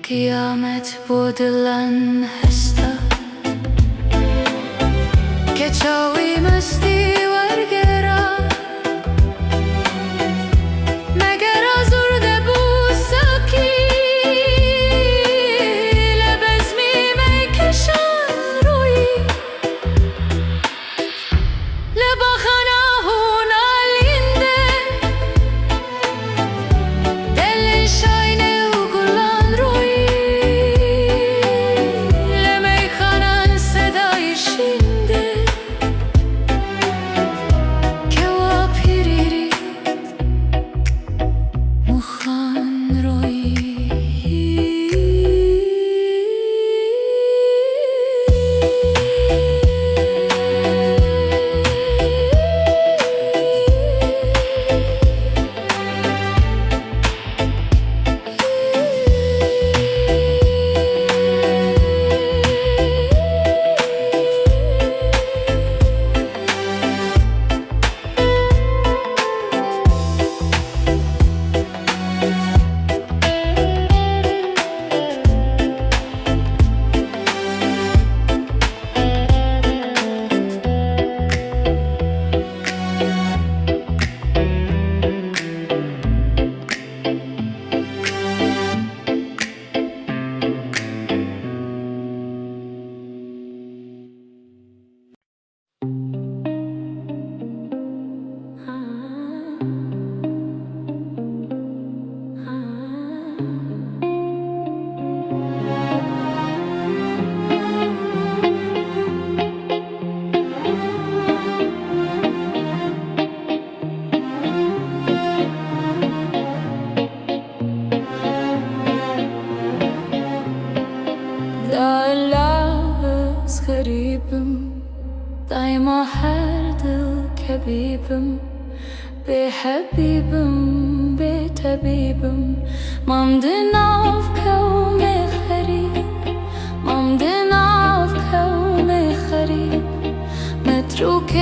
قیامت بودلن هستا که چاوی مستی ورگرا مگر آزرده بود ساکی لبزمی میکشن روی لبا خناهون آلینده دل شاینه و گلان روی بحبيبم بطبيبم ممدنا في كوم غريب ممدنا في كوم غريب متروك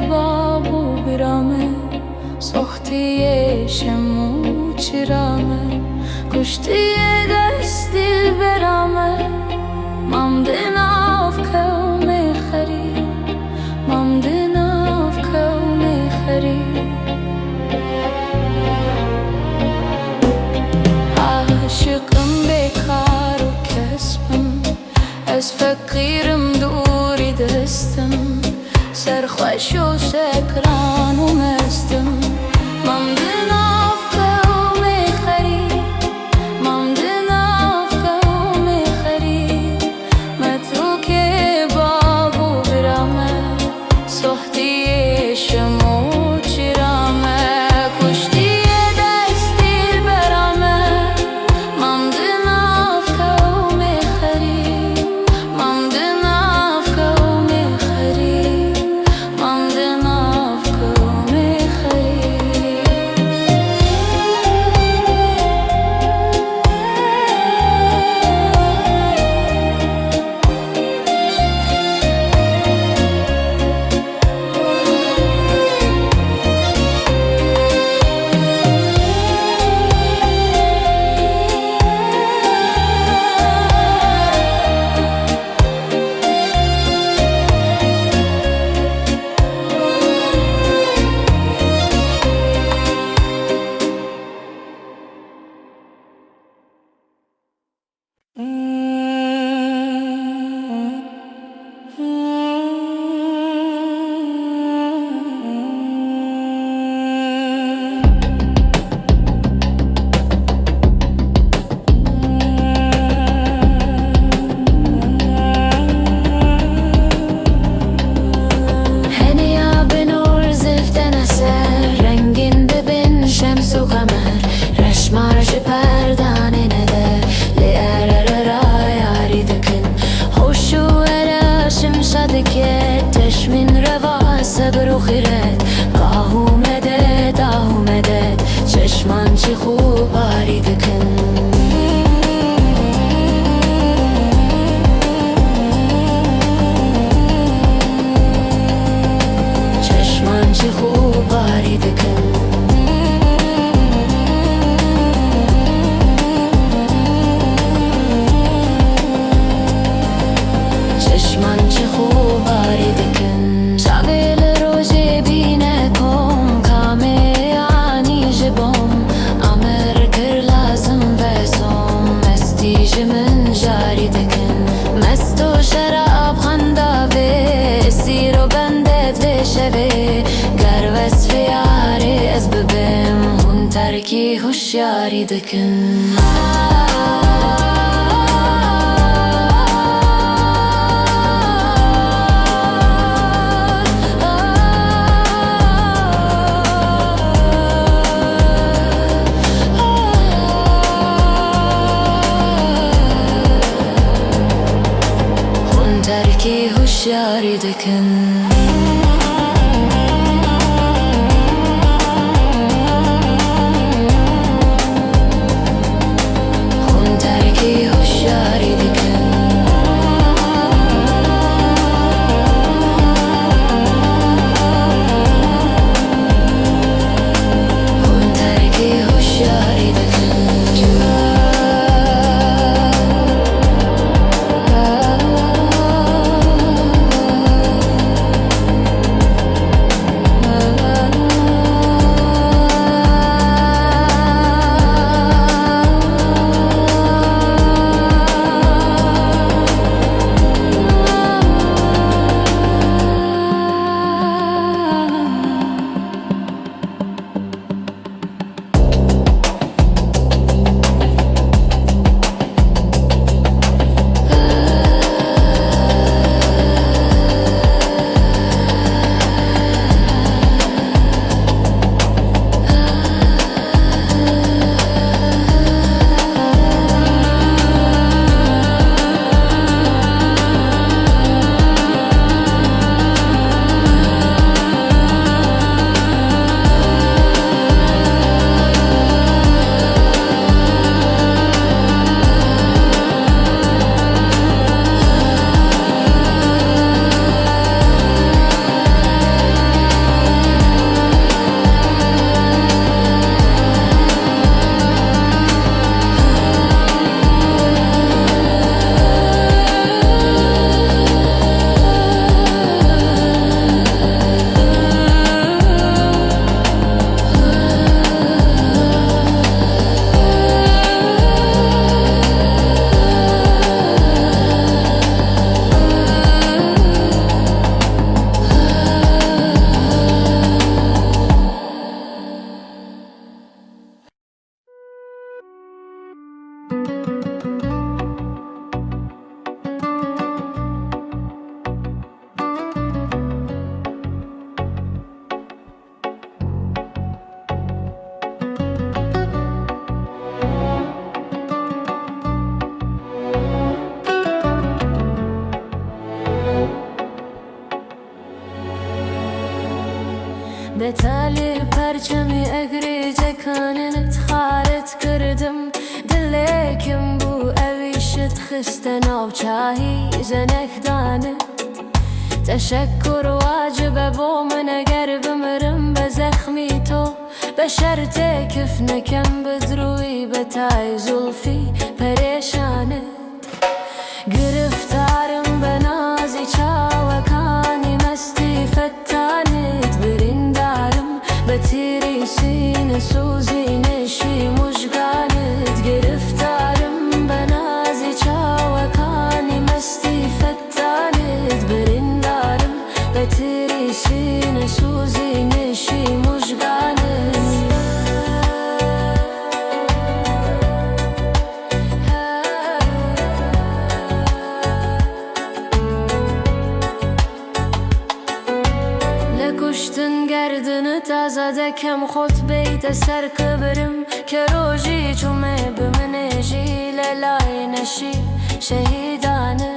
بابو برامه سختي شمو چرامه کشتی دست دل برامه ممدنا في كوم غريب ممدنا في كوم غريب عاشقم بکار و کسبم از فقیرم دوری دستم سرخوش و سکران و مستم ممدنا في كوم غريب ممدنا في كوم غريب متروك بابو برامه سختي شمو چرامه کشتی دست دل برامه ممدنا في كوم غريب ممدنا في كوم غريب ممدنا في كوم غريب هنیا به نور زفته نسر رنگین ببین شمس و قمر رشمارش پردانه نده لیاره را یاری دکن خوش و اراشم شدکه تشمین روا صبر و خیرت گاه اومده دا اومده چشمان چی خوب آری دکن چشمان چی خوب آری دکن چشمان چی خوب آری دکن شاگل روژه بینه کم کامه یعنی جبم امر کر لازم بسم مستی جمن جاری دکن مست و شراب خندابه سیر و بندت بشوه گر وصف یاری از ببم هون ترکی هوشیاری دکن هون ترکی هوشیاری دکن پرچمی اگری جکانت خارت کردم دلکم بو اویشت خستن آب چاهی زنک دانت تشکر واجبه با من اگر بمرم به زخمی تو به شرط کف نکم بدروی به تای زلفی پریشانت گرفتارم به نازی چاوکانی مستی فتانت بریندارم به تیری سینه سوزی نشی مژگانت گرفتارم به نازی چاوکانی مستی فتانت بریندارم به تیری سینه سوزی نشی مژگانت لکشتن گردنت آزادکم خود بیت سر کبرم که روژی چومه بمنجی للای نشی شهیدانه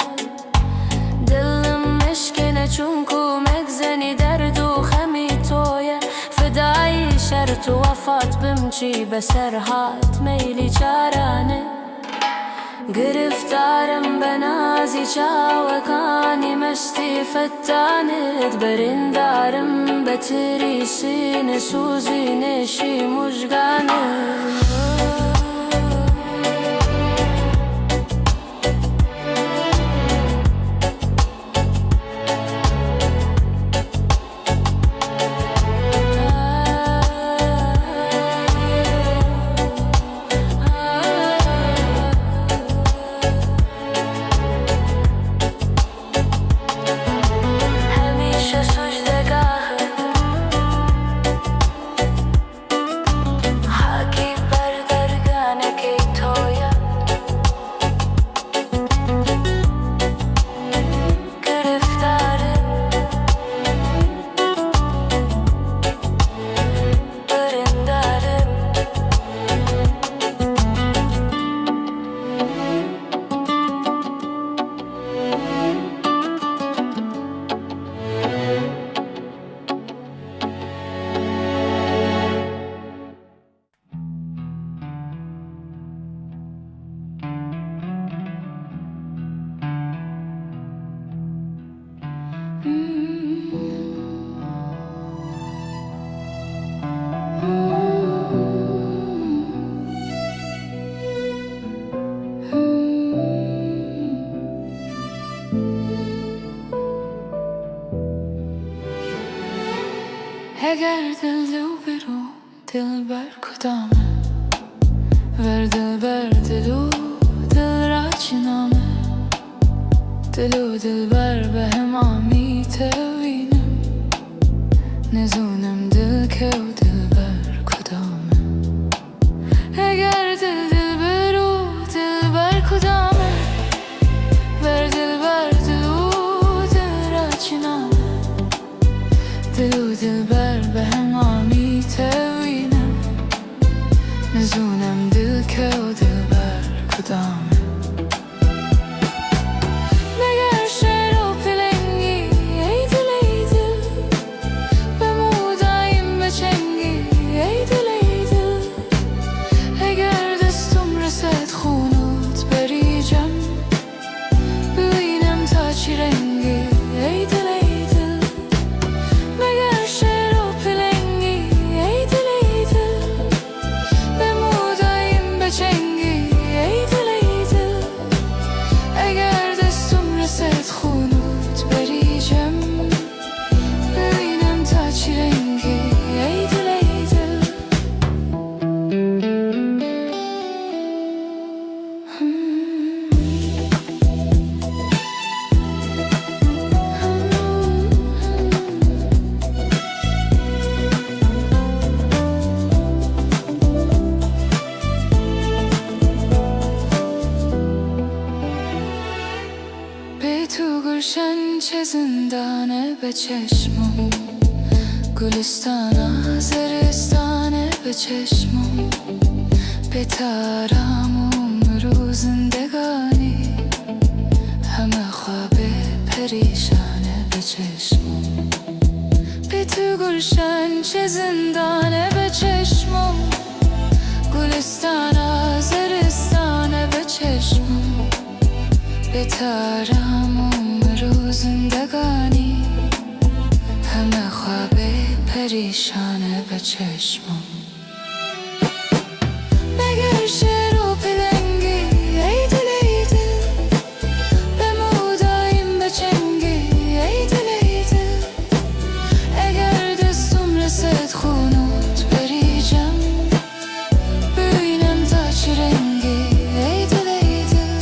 دلم مشکنه چون کومک زنی درد و خمی تویه فدای شرط و وفات بمچی بسر هات میلی چارانه گرفتارم به نازی چاوکانی مستی فتانت بریندارم به تیری سینه سوزی نشی مژگانت اگر دل دو برو دل بر کدامه ور دل بر دلو دل را چنامه دلو دل بر به هم آمیتوینم نزونم دل که و دل بر کدامه اگر دل دل برو دل بر کدامه ور دل بر دلو دل را چنامه دلو دل بر به هم آمیتوینم نزونم دل که و دل بر کدامه مگر شعر و پلنگی ای دل ای دل به مودایم بچنگی ای دل ای دل اگر دستم رسد خونت بریجم ببینم تا چی رنگی ای دل ای دل مگر شعر و پلنگی ای دل ای دل به مودایم بچنگی ای دل ای دل اگر دستم رسد خونت بریجم ببینم تا چی رنگی ای دل ای دل به تو گلشن چه زندانه به چشمم گلستان زرستانه به چشمم به ترامم رو زندگانی همه خواب پریشانه به چشمم به تو گلشن چه زندانه به بتارم عمر و زندگانی همه خواب پریشانه به چشمم مگر شعر و پلنگی ای دل ای دل به موداییم بچنگی ای دل ای دل اگر دستم رسد خونوت بریجم ببینم تا چه رنگی ای دل ای دل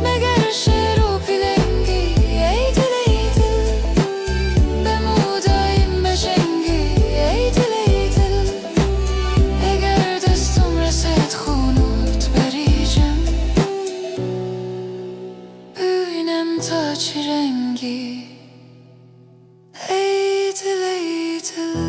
مگر شعر و پلنگی ای دل ای دل به موداییم بچنگی ای دل ای دل اگر دستم رسد خونوت بریجم ببینم تا چه رنگی ای دل ای دل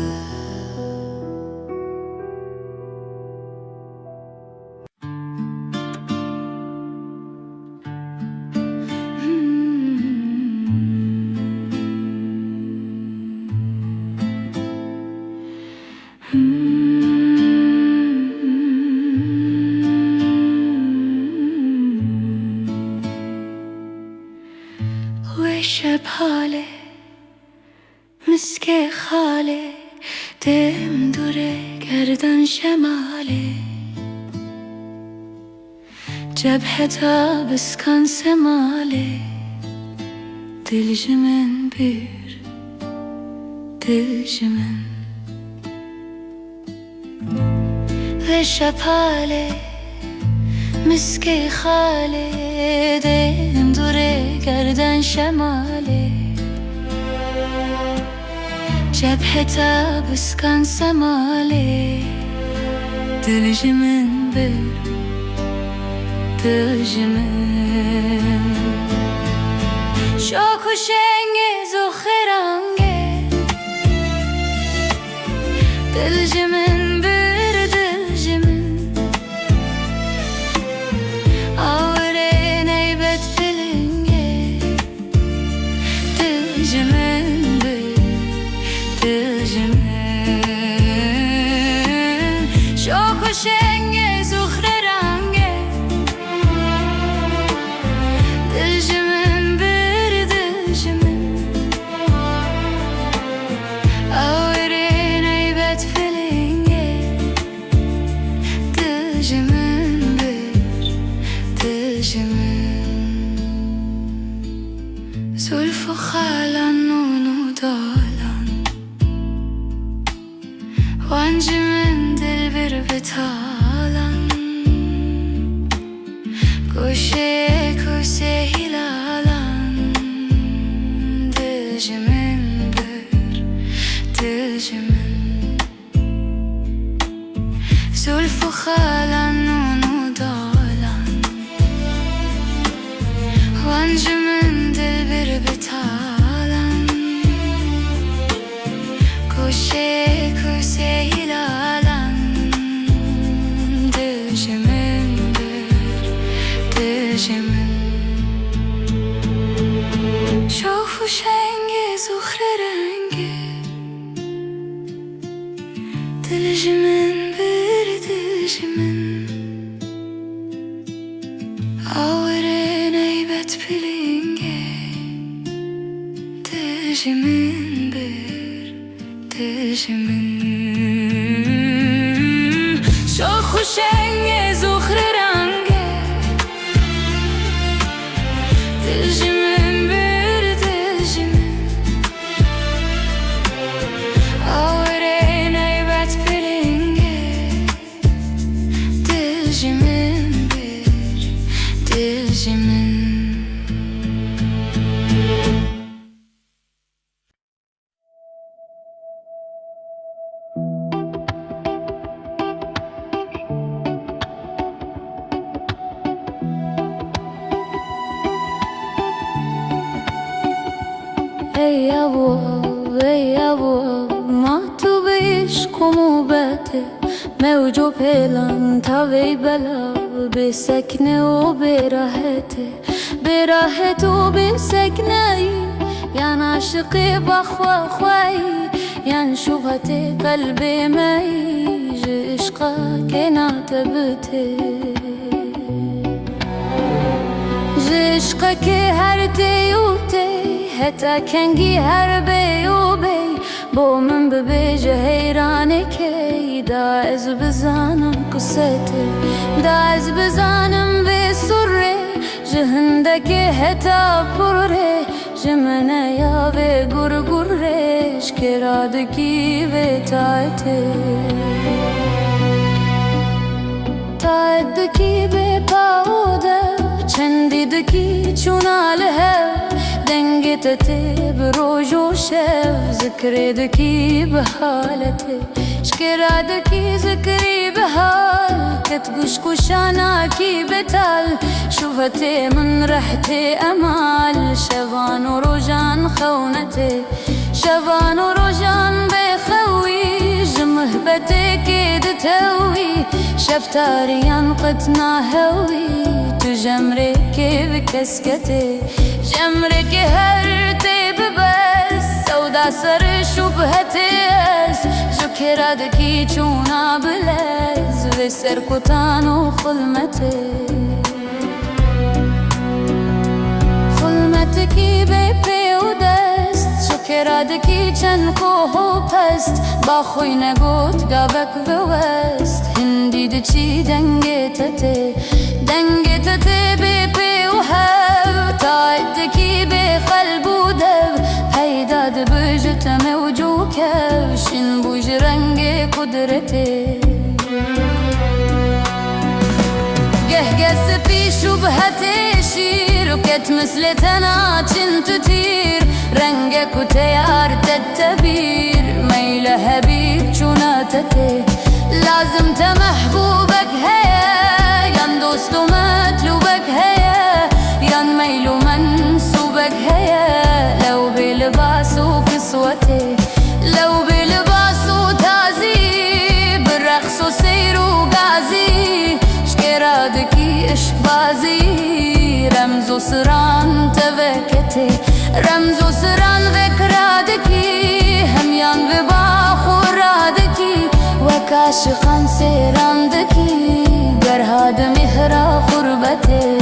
و شب حاله مسک خاله دم دوره گردن شماله جبهتا بسکن سماله دل جمن بیر دل جمن و شب حاله مسک خاله دم دوره گردن شماله جبهتا بسکن سماله دل جمن بر دل جمن شاک و شنگز و خرنگه دل جمن بر دل جمن آوره نیبت بلنگه دل جمن بر دل جمن شاک و شنگز و خرنگه دل جمن بر دل جمن آوره نیبت بلنگه دل جمن بر دل جمن زلف و خالن و نودالن وانج من دل بر بتالن گوشه کوسه هلالن دل جمن بر دل جمن زلف و خالن و نودالن وانج من دل بر بتالن گوشه کوسه هلالن دل جمن بر دل جمن شاف و شنگز و خرنگه دل جمن بر دل جمن آوره نیبت بلنگه دل جمن بر دل جمن شاخ و شنگز و خرنگه دل جمن بر دل جمن آوره نیبت بلنگه دل جمن بر دل جمن ای ابو ما تو عشق و موبته موج و پلان تاوی بلا بسکنه و براحت و بسکنه یان عاشقی بخوا خوایی یان شبهت قلب مایی عشقا که ناتبته عشقك هر دی و دی هتا کنگی هر بی و بی بو من ببیجه حیرانه کی دا از بزانم قصته دا از بزانم به سره جهندك هتا پره جمنه یا به گر گرش کرادکی به تایته تایدکی به پاوده چندی دکی چوناله دنگت تی بروج و شب ذکر دکی به حالته شکر دکی ذکری به حال کتگوش کشانا کی بتال شوفت من رحت امال شبان و روجان خونته شبان و روجان بخوی جمهبته كيد توي شفتاريان قطنا هوي تجمرك بكسكتي جمرك هرتي ببس سودا سر شبهتي شكرادكي چونا بلز بسر كتان وخلمتي خلمتكي بپی و دست شکرادکی چند کوه و پست با خوی نگوت گابک بوست هندی دچی دنگتته بپی و هف تایدکی به قلب و دب پیداد بجت موجو کفشن بوج رنگ قدرته قهقس في شبهتي شير وكت مثل تناچن تطير رنگك وتيار تتبير ميل حبيب چوناتتي لازم تمحبوبك هيا ين دوست ومطلوبك هيا ين ميل ومنسوبك هيا لو بلباس وكسوتي لو بلباس وتازي بالرقص وسير وغازي شكرادكي اشبازي رمز وسران تبكتي رمز وسران ذكرادكي هميان بباخورادكي وكاشقان سيراندكي قرهاد مهرا خربتي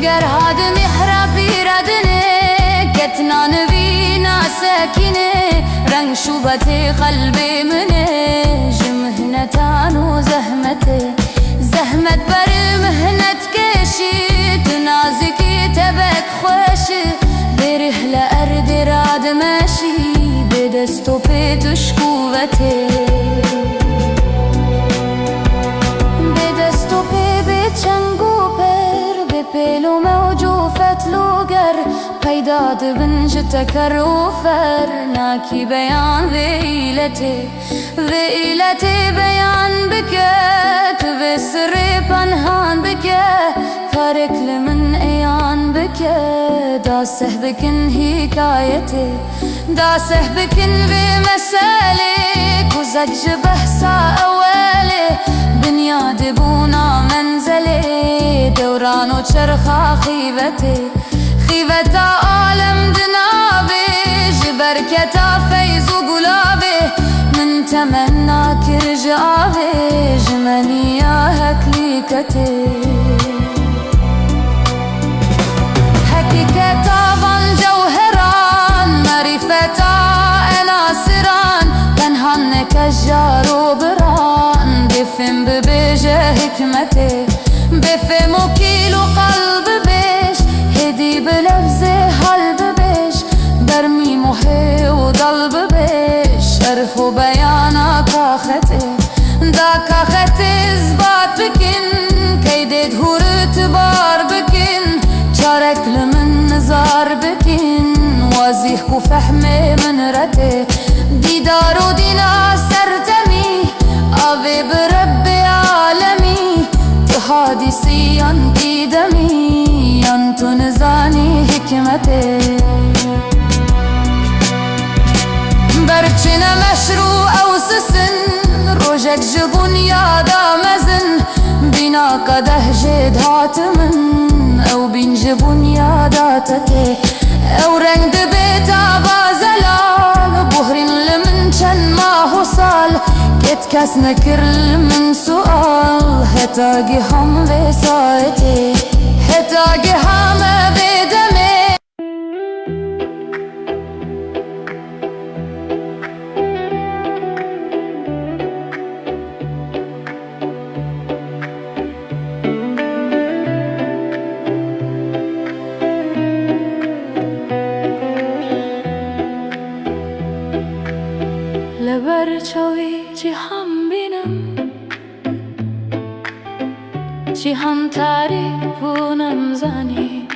قرهاد مهرا بيردني كتنا نبينا ساكني رنگ شوبتي قلبي مني جمهنتان وزهمتي زحمت بر مهنت كشي تنازكي تبك خوشي برحل أرض راد ماشي بدستو بيتش قوتي بدستو بيتشنگو پر بپیلو موجو فتلو گر پیداد بنج تکر و فر ناکی بیان ویلتی بیان بکت و سر پنهان بکت فرق لمن ایان بکت داسه بکن حکایتی داسه بکن بمسالی کزج بحثا اولی بنیاد بونا منزلی دوران و چرخا خیبتا عالم دنابي جبركتا فيز وقلابي من تمنى كرجابي جمني يا هكليكتي حقيقتا فان جوهران معرفتا اناسران تنهن كجار وبران بفهم ببيجه حكمتي بفهم وكيلو قلب بيش هدي بلفظه حلب بيش برمي محي وضلب بيش شرح وبيانا كاختي دا كاختي اثبات بكن كيدت هور اتبار بكن شارك لمن نزار بكن وازيح وفحمي من رتي ديدار ودينا سرتمي أبي بربي عالمي تحادثي انتي دمي انتو نزاني حكمتي برچنا مشروع او سسن روجك جبون يادا مزن بنا قده جد هاتمن او بين جبون يادا تتي او رنگ بيتا بازلال بهرين لمن چن ما حصال كت کس نکرل من سؤال هتاگی هم به ساعتی هتاگی همه بدمه لبر چاوی جیهان بینم جیهان تعریف و نمزنی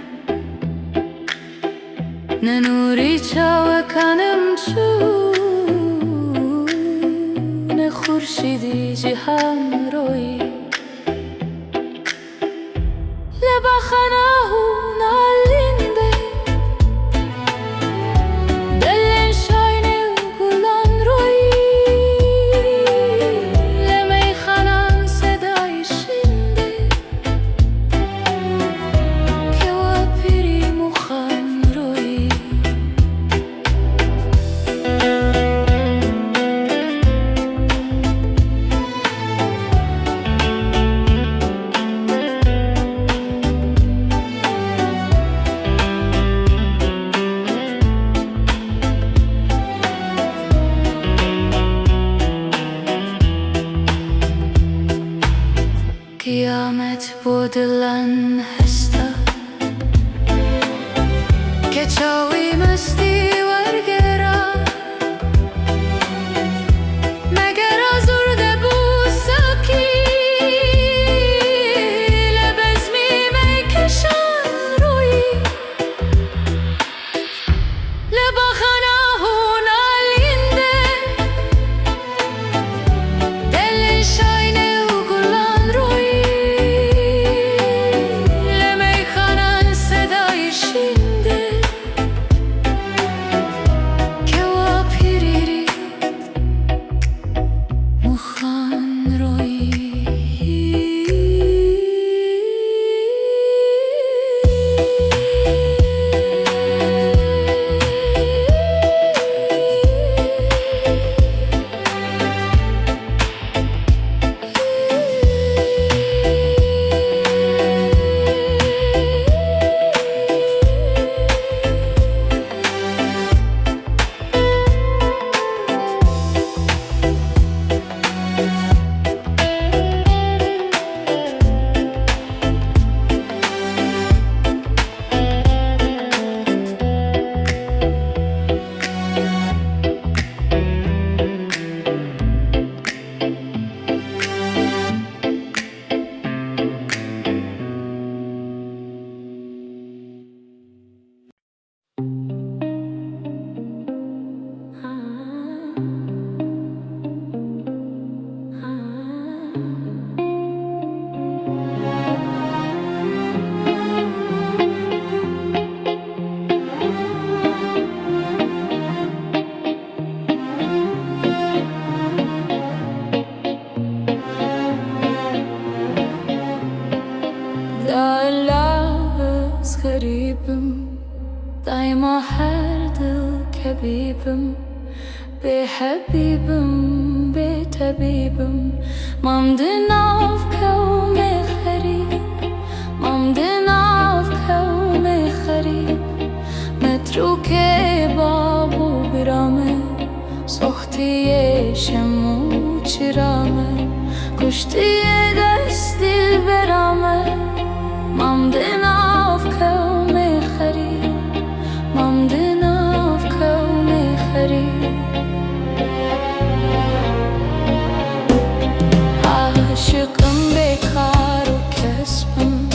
ننوری چاو کنم چون خورشیدی جیهان روی لبا خناه نالینده دلن شاینه گلان روی لمی خنان صدای شنده که و پیری مخان روی قیامت بودلن هستا که چاوی مستی ورگرا مگر آزرده بود ساکی لبزمی میکشن روی لبا خناهون آلینده دل شاینه و گلان روی لمی خانان صدای شنده که و پیریری مخان روی غريبم دايما هر دل كبيبم بحبيبم بتبيبم ممدنا في كوم غريب ممدنا في كوم غريب متروك بابو برامه سختي شمو چرامه كشتي دست دل برامه ممدنا في كوم غريب ممدنا في كوم غريب عاشقم بكار وكسبم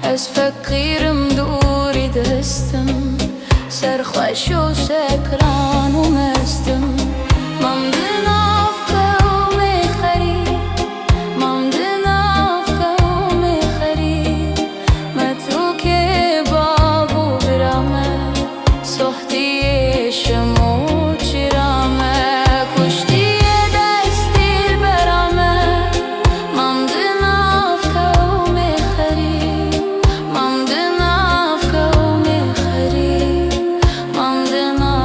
از فقيرم دوري دستم سرخوش و سكران و مستم ممدنا في كوم غريب ممدنا في كوم غريب متروك بابو برامه سختي شمو چرامه كشتي دست دل برامه ممدنا في كوم غريب ممدنا في كوم غريب ممدنا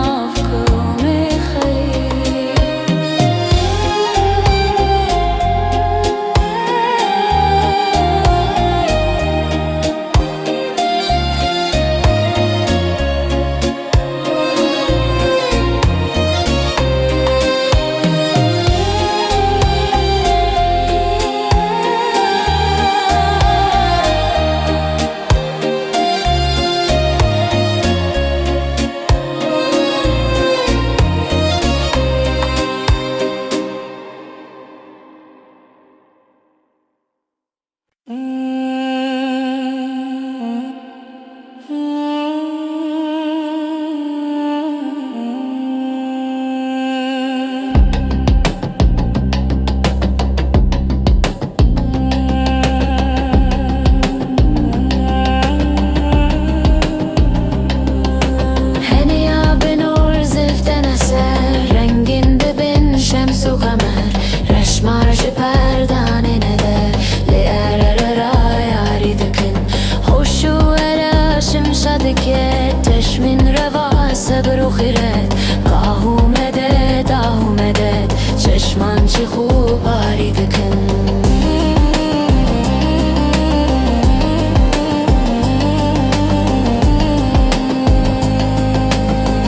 چشمان چی خوب آری دکن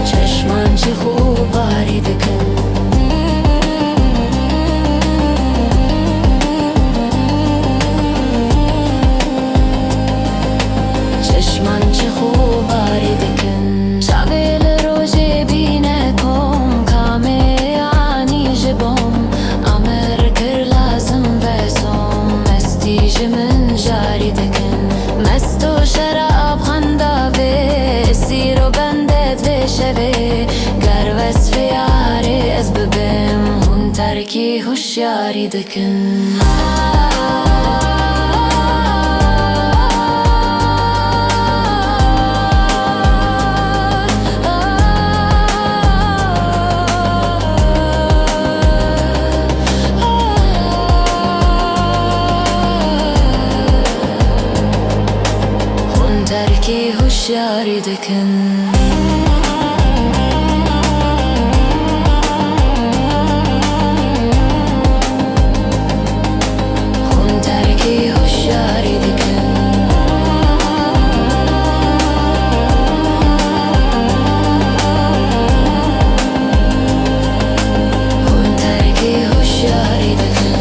چشمان چی خوب آری دکن چشمان چی خوب آری دکن شاویل روژه بینه کم کامه آنی جبم امر کر لازم بسم مستی جمن جاری دکن مستو شراب خنده به سیر و بندت بشوه گر وصف یاری از ببم هون ترکی هوشیاری دکن ترکی هوشیاری دکن خون ترکی هوشیاری دکن خون ترکی هوشیاری دکن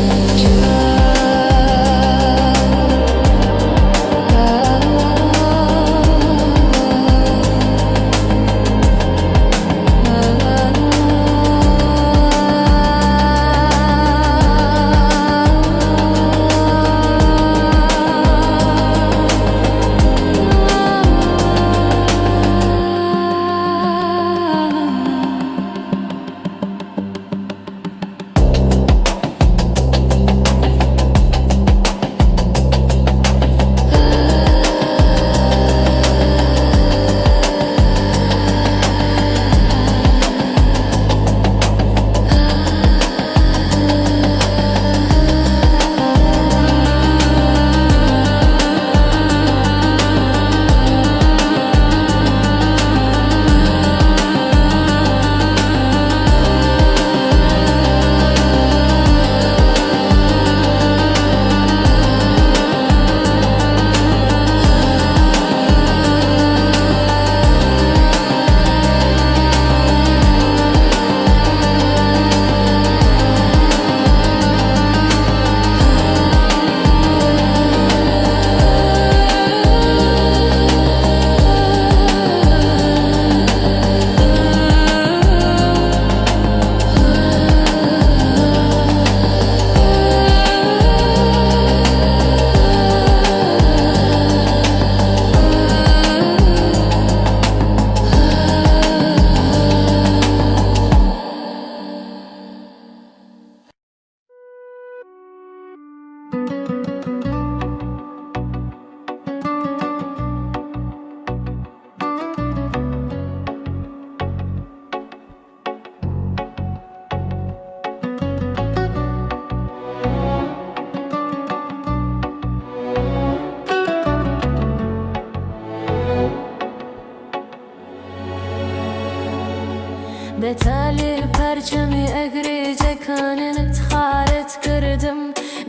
بتالی پرچمی اگری جکانت خارت کردم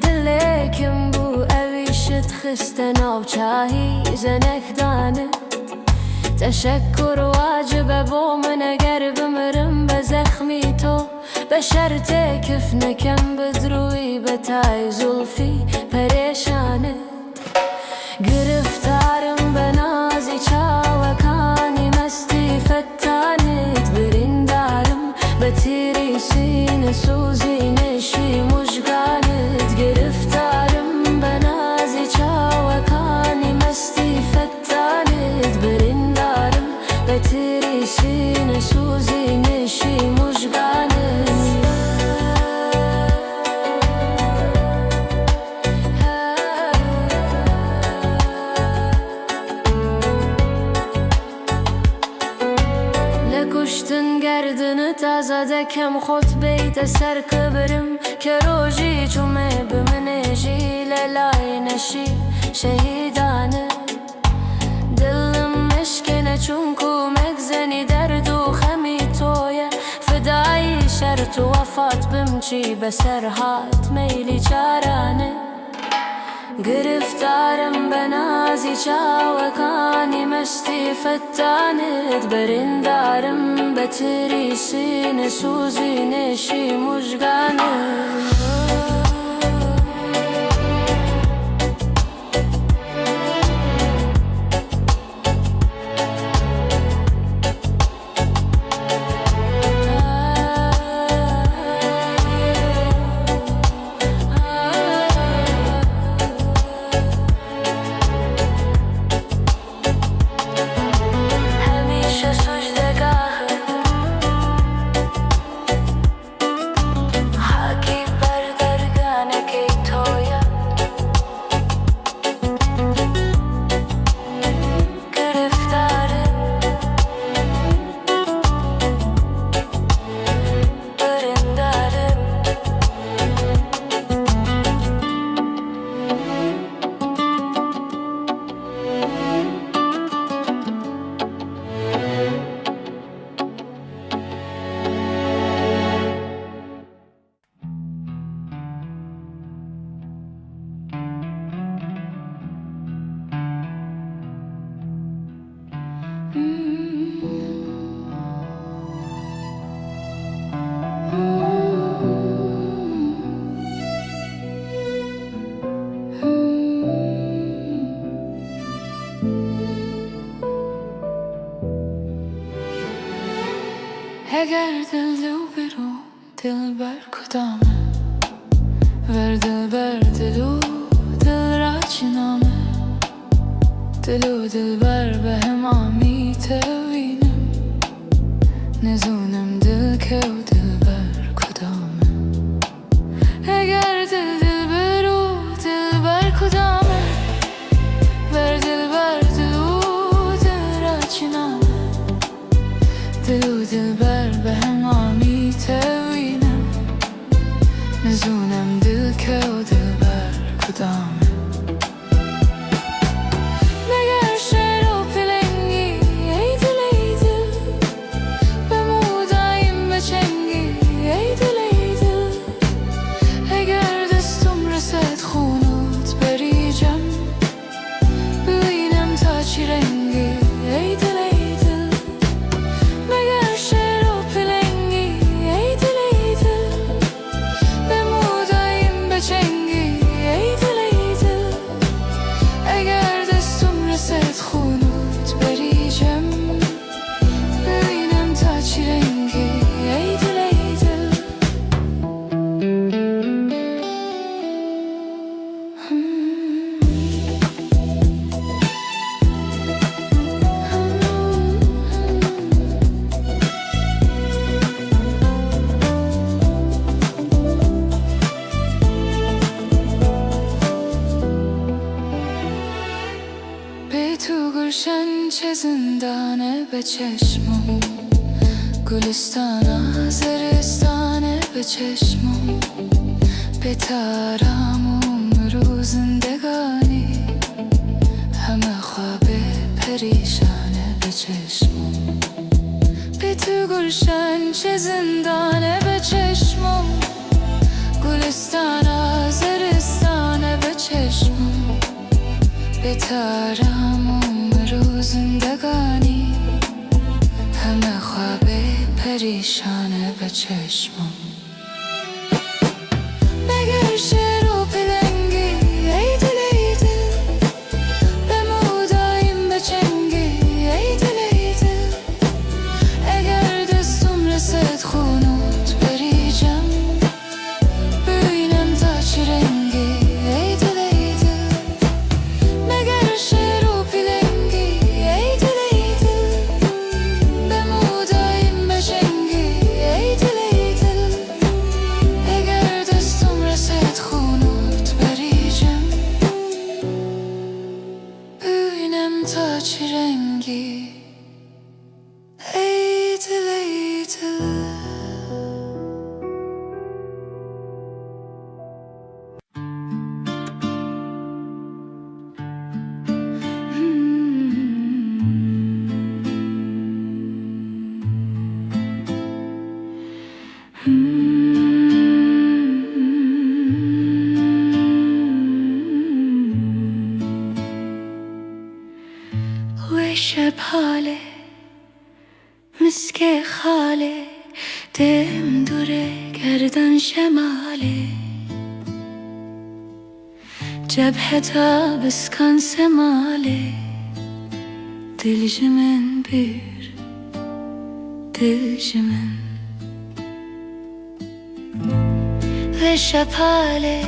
دلکم بو اویشت خستن او چاهی زنک دانت تشکر واجب بو من اگر بمرم بزخمی تو بشرط کف نکم بدروی بتای زلفی پریشانت گرفتارم بنازی چاوکانی مستی فتانت بریندارم بتیری سینه سوزی نشی مشگانت گرفتارم بنازی چاوکانی مستی فتانت بریندارم بتیری سینه سوزی نشی مشگانت لکشتن گردنت آزادکم خود بیت سر کبرم که روژی چومه بمنجی للای نشی شهیدانه دلم مشکنه چون کو مگزنی درد و خمی تویه فدایی شر اگر تو وفات بمچی بسرهات میلی چارانه گرفتارم بنازی چاوکانی مشتی فتانت بریندارم بتری سین سوزی نشی مجگانه اگر دل دو برو دل بر کدامه ور دل بر دلو دل را چنامه دلو دل بر به هم آمی توینم نزونم دل که و دل بر کدامه اگر دل دل برو دل بر کدامه ور دل بر دلو دل را چنامه دلو دل بر به هم آمی توینم نزونم دل که و دل بر کدامه مگر شعر و پلنگی ای دل ای دل به مودایم بچنگی ای دل ای دل اگر دستم رسد خونوت بریجم ببینم تا چی رنگی ای دل ای دل مگر شعر و پلنگی ای دل ای دل به مودایم بچنگی ای دل ای دل اگر دستم رسد خونوت بریجم ببینم تا چی رنگی ای دل ای دل به تو گلشن چه زندانه به چشمم گلستان زرستانه به چشمم به ترامم رو زندگانی همه خواب پریشانه به چشمم به تو گلشن چه زندانه به چشمم گلستان زرستانه به چشمم به ترامم رو زندگانی همه خواب پریشانه به چشمم مگر شعر و پلنگی ای دل ای دل به مودایم بچنگی ای دل ای دل اگر دستم رسد خونوت بریجم ببینم تا چی رنگی ای دل ای دل مگر شعر و پلنگی ای دل ای دل به مودایم بچنگی ای دل ای دل اگر دستم رسد خونوت شمالي جبهتها بسكن سمالي Dilcimin bir dilcimin Ve şapale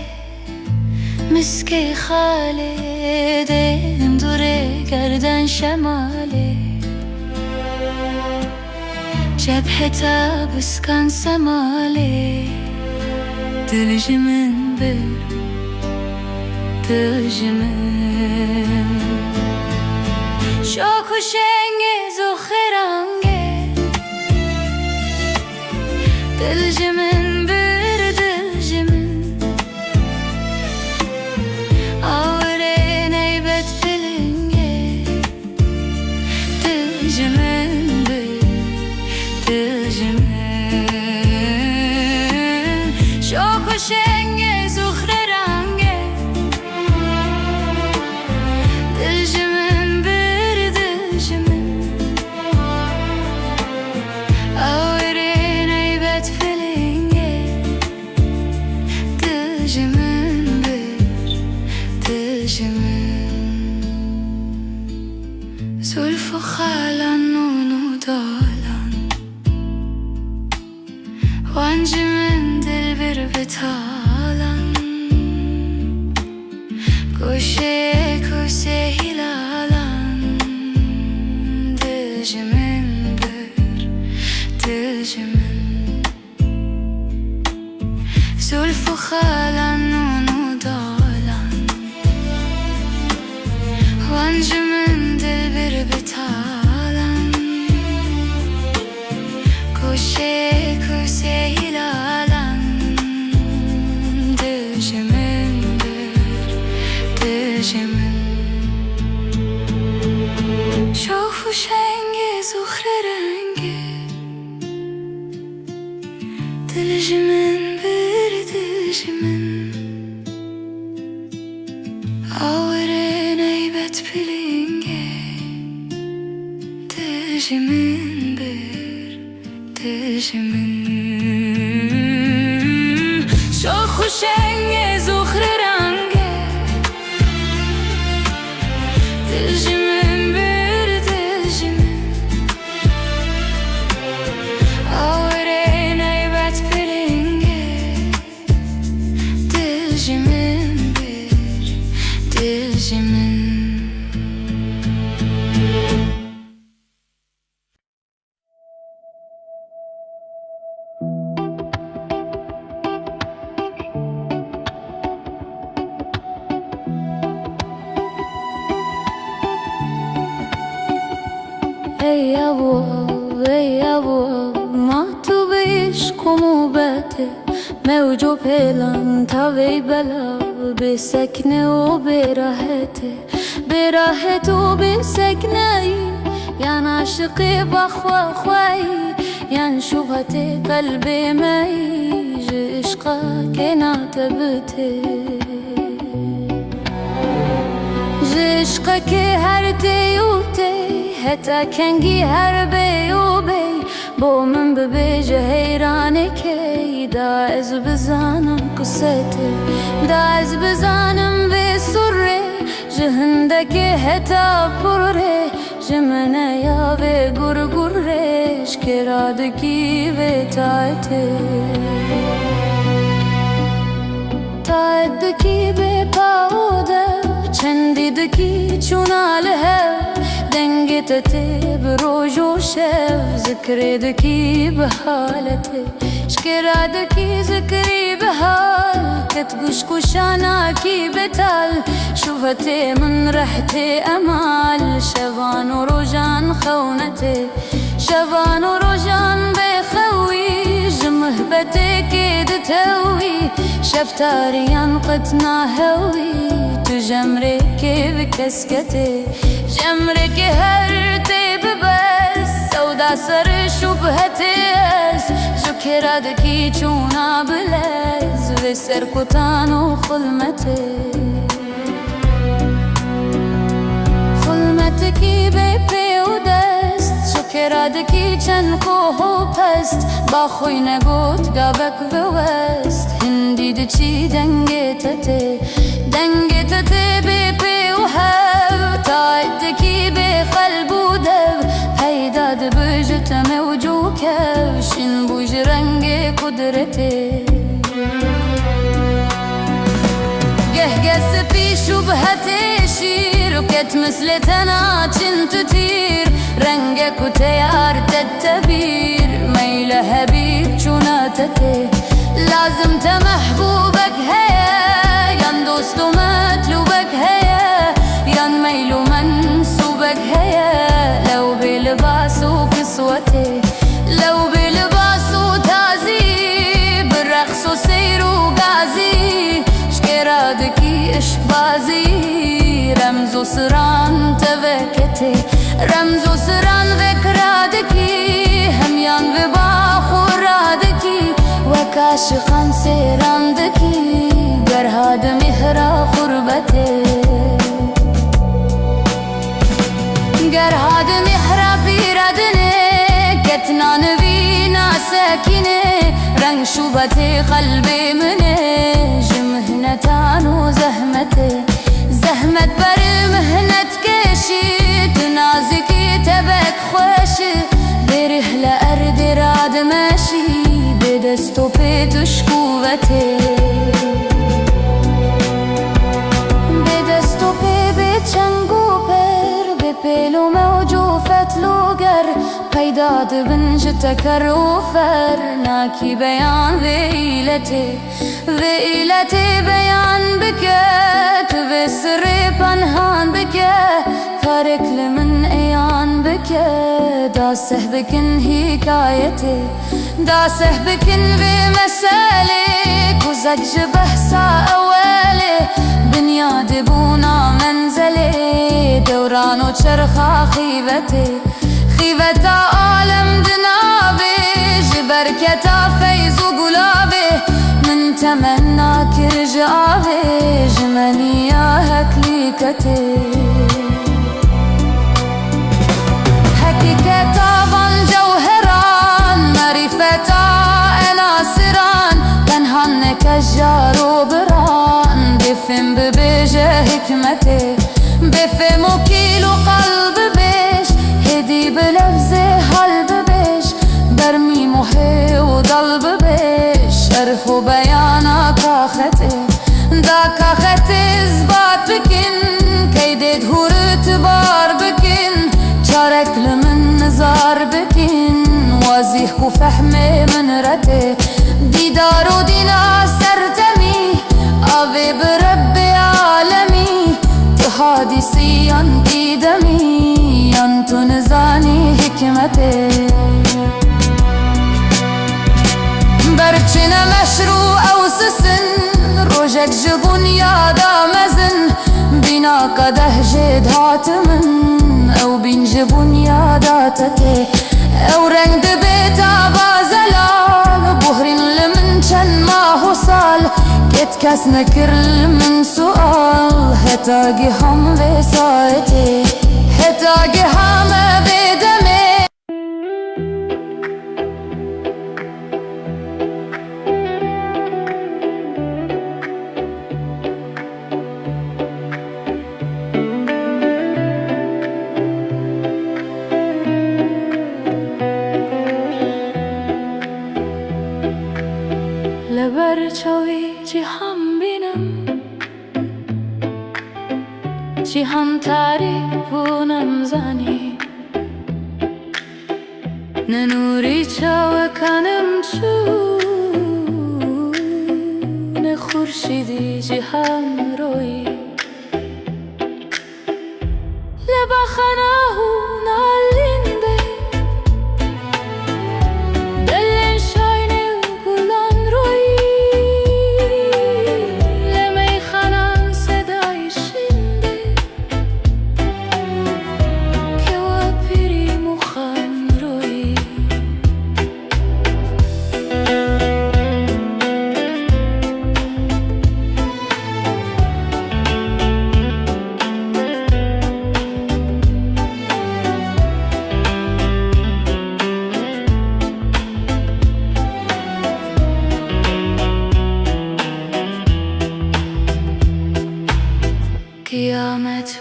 miski khale Dem dure gerden şemale Cebheta bıskan semale Dilcimin bir dilcimin Çok şengiz o xerange Dilcimin bir dilcimin Avre neybet bilinge Dilcimin bir dilcimin Çok şengiz o xerange Dilcimin bir dilcimin Avre neybet bilinge Dilcimin bir dilcimin Zulfu xalan nunu dalan Vancimin dil bir bitalan Kuşe kuşe hilalan Dilcimin bir dilcimin Zulfu xalan nunu dalan Vancimin dil bir bitalan Kuşe kuşe hilalan Dilcimin bir dilcimin Şofu şengi zuhre rengi Dilcimin bir dilcimin Avre neybet bilinge Dilcimin bir dilcimin Şofu şengi zuhre rengi Dilcimin bir dilcimin Avre neybet bilinge Dilcimin bir dilcimin ey yavo mahtub ishqu bete موجو پیلان تاوی بلا بسکنه و براحت و بسکنه یان عاشقی بخوا خوایی یان شبهت قلب مایی عشقا که ناتبته عشقا که هر دیوته حتی کنگی هر بیوبی با من ببیجه حیرانه که دا از بزانم قصته دا از بزانم و سره جهنده که حتی پره جمنه یا و گرگرش که رادگی و تایدگی به پاوده چندیدگی چوناله دنگتته بروج و شب ذکردگی به حالته شکرادگی ذکری به حال کتگوش کشانا کی بتال شوفت من رحت امال شبان و روجان خونته شبان و روجان بخوی جمهبته كيد توي شفتاريان قد ناهوي تجمري كيف كسكتي جمرك هرتي ببس سودا سر شبهتي شكرادكي چونا بلز وسر كتانو خلمتكي بيبي ودست شكرادكي چن کوه و پست با خوی نگوت گابک و وست چی دنگتته بی پی و هف تایدکی به قلب و دو پیداد بجت موجو کفشین بوج رنگ قدرته قهقس في شبهة شير وكت مثل تناچن تطير رنگك وتيار تتبير ميله بيك چوناتته لازم تمحبوبك هيا ين دوست ومطلوبك هيا ين ميل ومنسوبك هيا لو بلباس وكسوته لو بلباس وتعذيب بالرقص وسير وقعزي شكرادكي اشبازي رمز وسران تبكتي رمز وسران ذكرادكي هميان بباخورادكي وكاشقان سيراندكي قرهاد مهرا خربتي قرهاد مهرا بيردني كتنان بينا ساكنه رنگ شوبتي قلبي منه جمهنتان وزهمتي زهمت بر مهنت كشي تنازكي تبك خوشي برحل أرد راد ماشي بدستو بيتش قوتي بدستو بيتشنگو پر بپیلو موجو فتلوگر پیداد بنج تکروفر ناکی بیان ویلتی بیان بکت و سر پنهان بکت تارک لمن ایان بکت داسه بکن حکایتی داسه بکن بمسالك وزج بحثا أولي بنياد بونا منزلي دوران وشرخا خيبتا عالم دنابي جبركتا فيز وقلابي من تمناك رجعابي جمني يا هكليكتي حقيقتا بان جوهران معرفتا اناسران تنهان كجار وبران بفهم ببيجه حكمتي بفهم وكيلو قلب بيش هدي بلفظه حلب بيش برمي محي وضلب بيش شرح وبيانا كاختي دا كاختي اثبات بكن كيدي دهور اعتبار بكن شارك لمن نزار بكن وازيح وفهمي من رتي ديدار ودينا سرتمي أبي بربي عالمي تحادثي عندي دمي أنت نزاني حكمتي برچنا مشروع أو سسن روجك جبون يادا مزن بنا قده جد هاتمن أو بين جبون يادا تتي أو رنگ بيتا بازلال بهرين لمن چن ما حصال كت كس نكر من سؤال هتاقي هم وسايتي هتاقي هم بدمي لبرچاوی جهان بینم جهان تعریف و نمزانی ننوری چاو کنم چون خورشیدی جهان روی لبخناه نالینده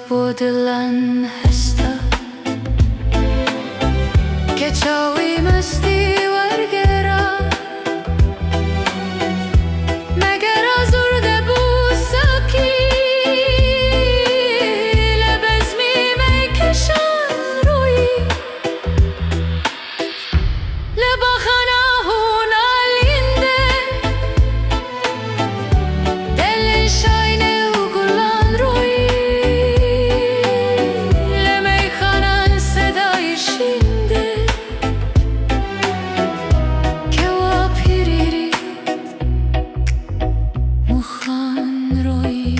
بو دلن هستا که چاوی مستی ورگرا مگر آزرده بو ساکی لبزمی میکشن روی لبا خناهون آلینده دل شاینه و گلان روی لمی خانن صدای شینده که وا پیریری مخان روی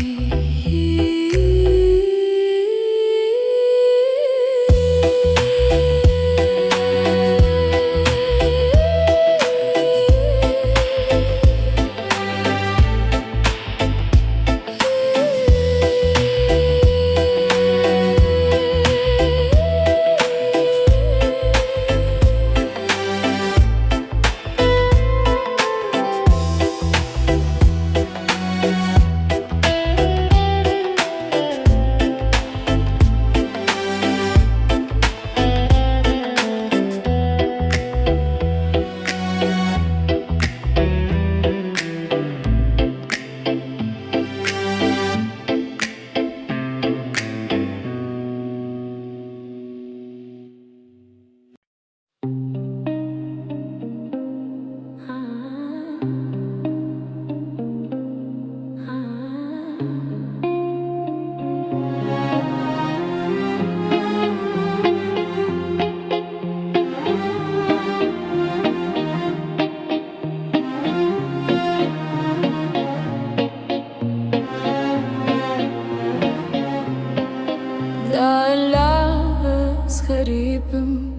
غريبم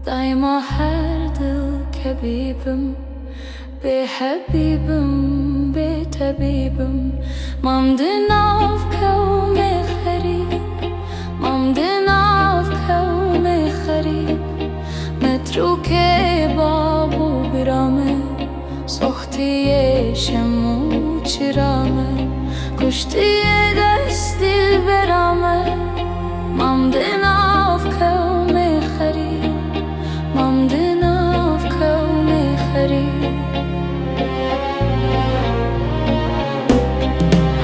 دايما هر دل كبيبم بحبيبم بتبيبم ممدنا في كوم غريب ممدنا في كوم غريب متروك بابو برامه سختي شمو چرامه كشتي دست البرامه ممدنا في كوم غريب ممدنا في كوم غريب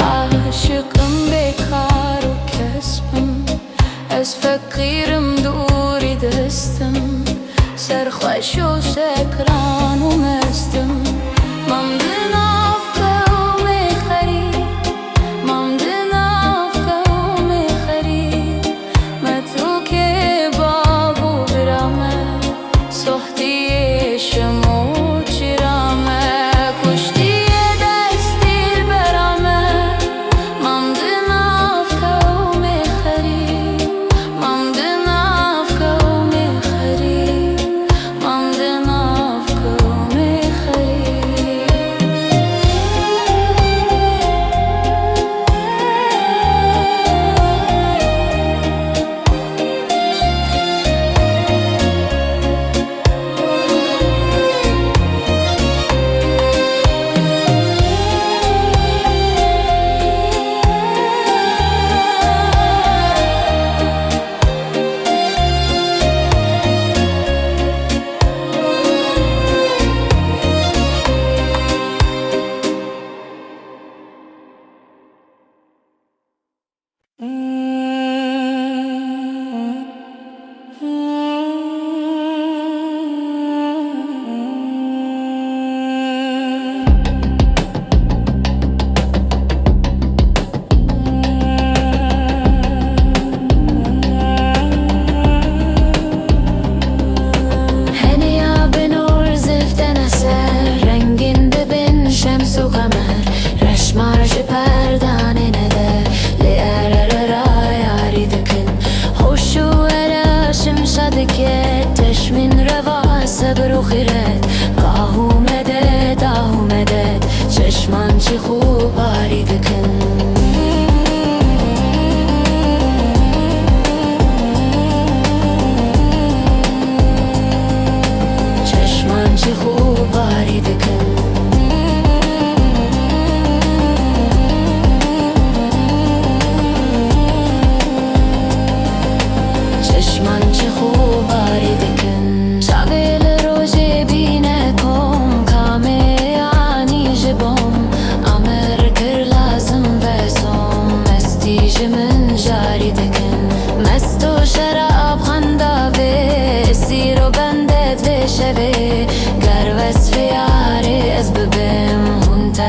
عاشقم بكار وكسبم از فقيرم دوري دستم سرخوش و سكران و مستم ممدنا في كوم غريب ممدنا في كوم غريب متروك بابو برامه سختي شمو چرامه كشتي دست البرامه ممدنا في كوم غريب ممدنا في كوم غريب ممدنا في كوم غريب چی خوب باری دکن چشمان چی خوب باری دکن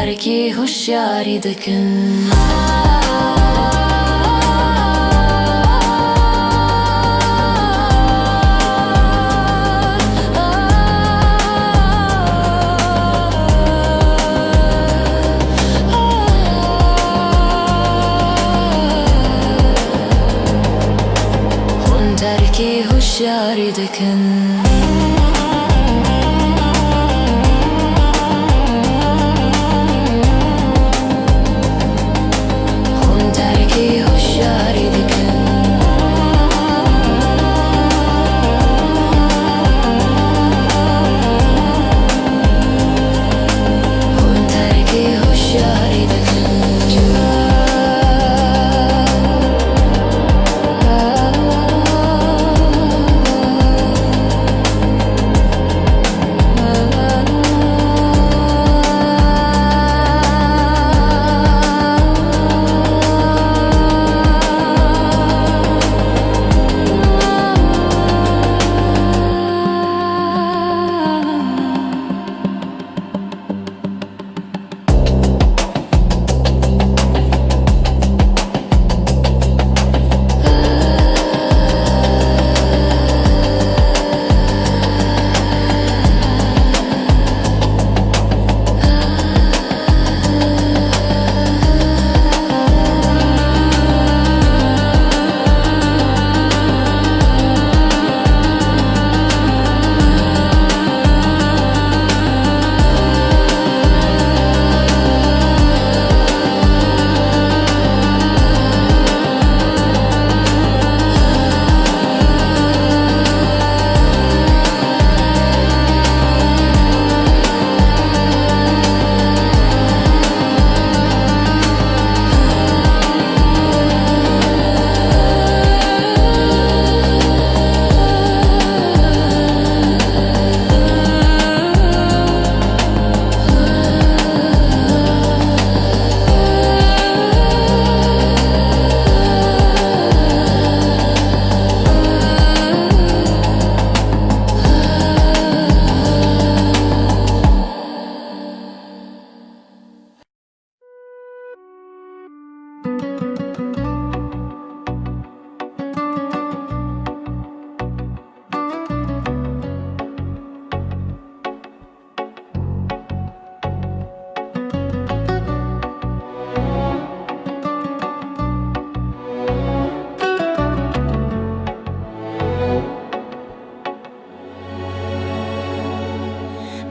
ترکی هوشیاری دکن. هون ترکی هوشیاری دکن.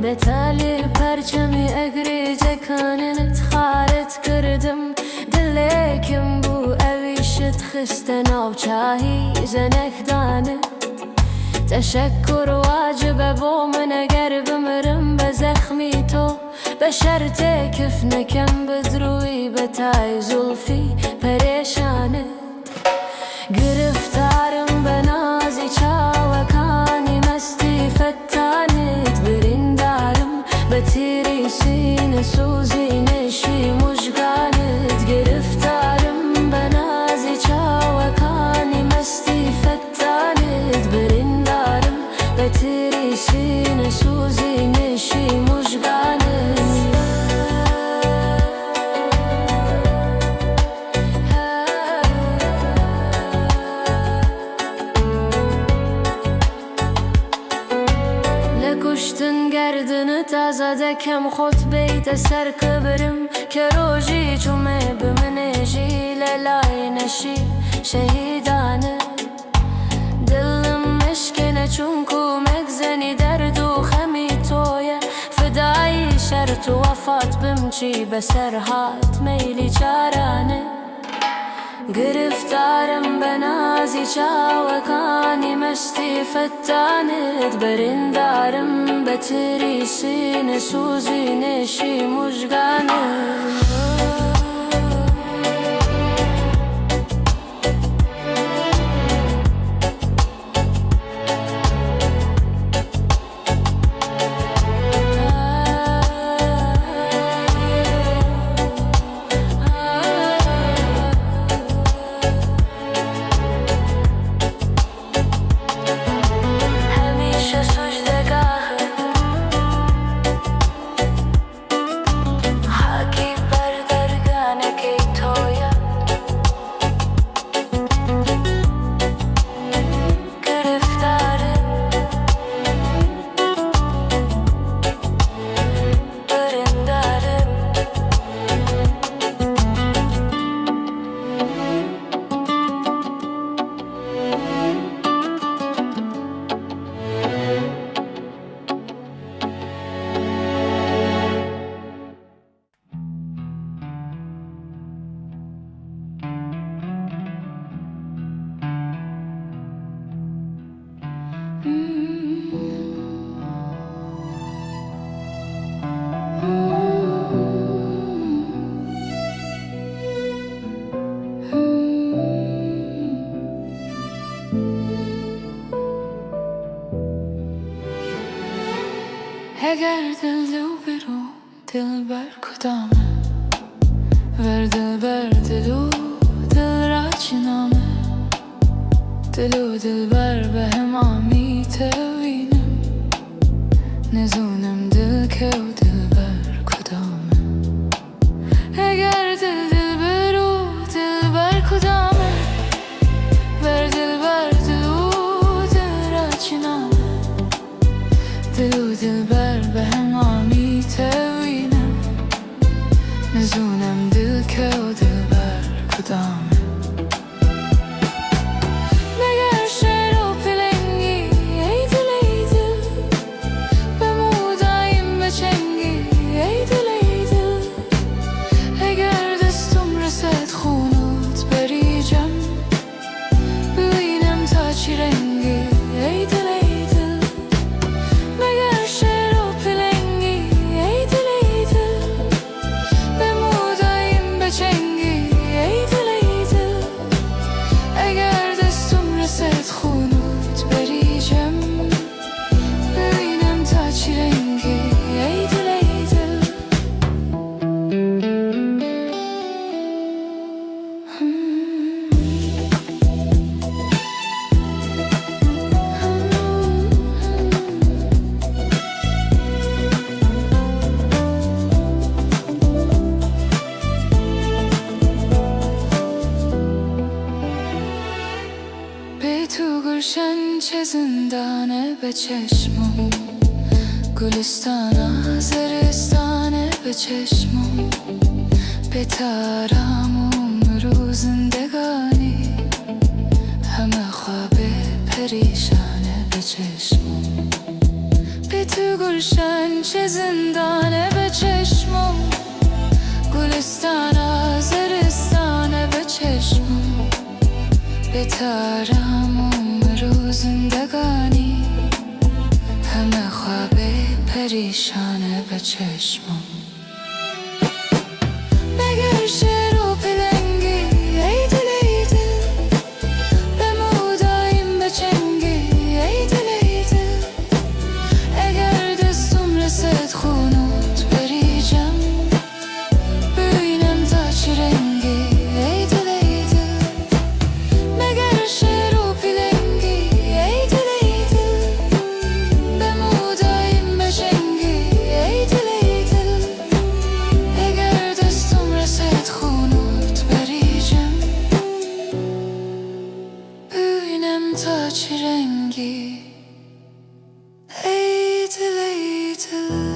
بتالی پرچمی اگری جکانت خارت کردم دلکم بو اویشت خستن آب چاهی زنک دانه تشکر واجبه بو من اگر بمرم بزخمی تو بشرط کف نکم بدروی بتای زلفی پریشانه گرفتارم بنازی چاوکانی مستی فتانت بریندارم بتیری سینه سوزی نشی مشگانت گرفتارم بنازی چاوکانی مستی فتانت بریندارم بتیری سینه سوزی نشی مشگانت لکشتن گردن تازه کم خود بیت سر کبرم که روژی چومه بمنجی للای نشی شهیدانه دلم مشکنه چونکو مگزنی درد و خمی تویه فدایی شرط و وفات بمچی بسرهات میلی چارانه گرفتارم بنازی چاوکانی مستی فتانت بریندارم بتری سینه سوزی نشی مشگانه اگر دل برو دلبر کدامه ور دلبر دلو دل را چنامه دلو دلبر به هم آمیته وینم نزونم دل که و دلبر کدامه اگر دل برو دلبر کدامه ور دلبر دلو دل را چنامه دلو دلبر به هم آمیته وینم نزونم دل که و دلبر کدامه مگر شعر و پلنگی ای دل ای دل به مودایم بچنگی ای دل ای دل اگر دستم رسد خونوت بریجم ببینم تا چی رنگی ای دل ای دل مگر شعر و پلنگی ای دل ای دل به مودایم بچنگی ای دل ای دل اگر دستم رسد خونوت بریجم ببینم تا چی رنگی ای دل ای دل به تو گلشن چه زندانه به چشمم گلستان زرستانه به چشمم به تارم رو زندگانی همه خواب پریشانه به چشمم به تو گلشن چه زندانه به چشمم گلستان زرستانه به چشمم به تارم رو زندگانی همه خواب پریشانه به چشمم مگر شعر و پلنگی ای دل ای دل به مودایم بچنگی ای دل ای دل اگر دستم رسد خونوت بریجم ببینم تا چی رنگی ای دل ای دل مگر شعر و پلنگی ای دل ای دل به مودایم بچنگی ای دل ای دل اگر دستم رسد خونوت بریجم ببینم تا چی رنگی ای دل ای دل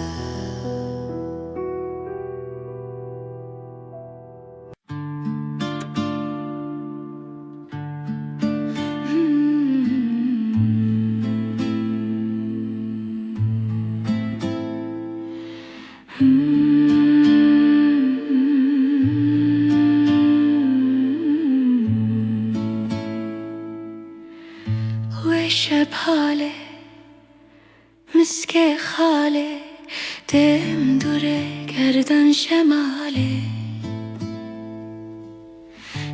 و شب حاله مسک خاله دم دوره گردن شماله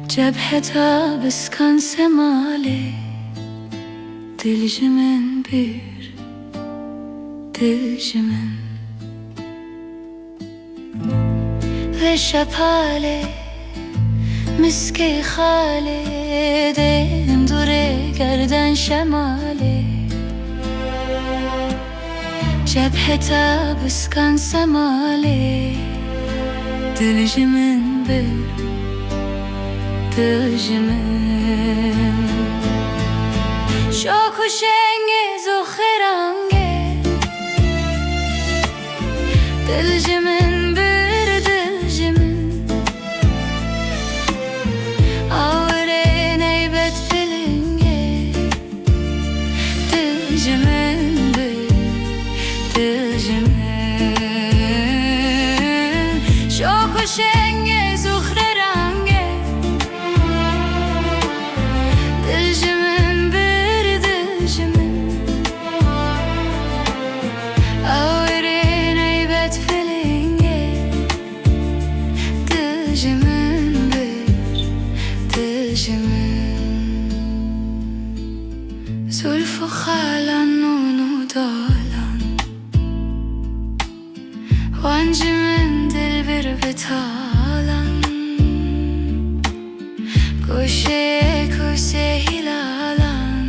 جبهه تا بسکن سماله دل جمن بیر دل جمن و شب حاله مسک خاله دم دوره گردن شماله جبهه تا بسکن سماله دل جمن بر دل جمن شاک و شنگ زخرانگه دل جمن بر دل جمن آوره نیبت پلنگه دل جمن بر دل جمن شاک و شنگ زخرانگه دل جمن بر دل جمن آوره نیبت پلنگه دل جمن بر دل جمن زلف و خالان نون و دالان betalan Köşe köşe hilalan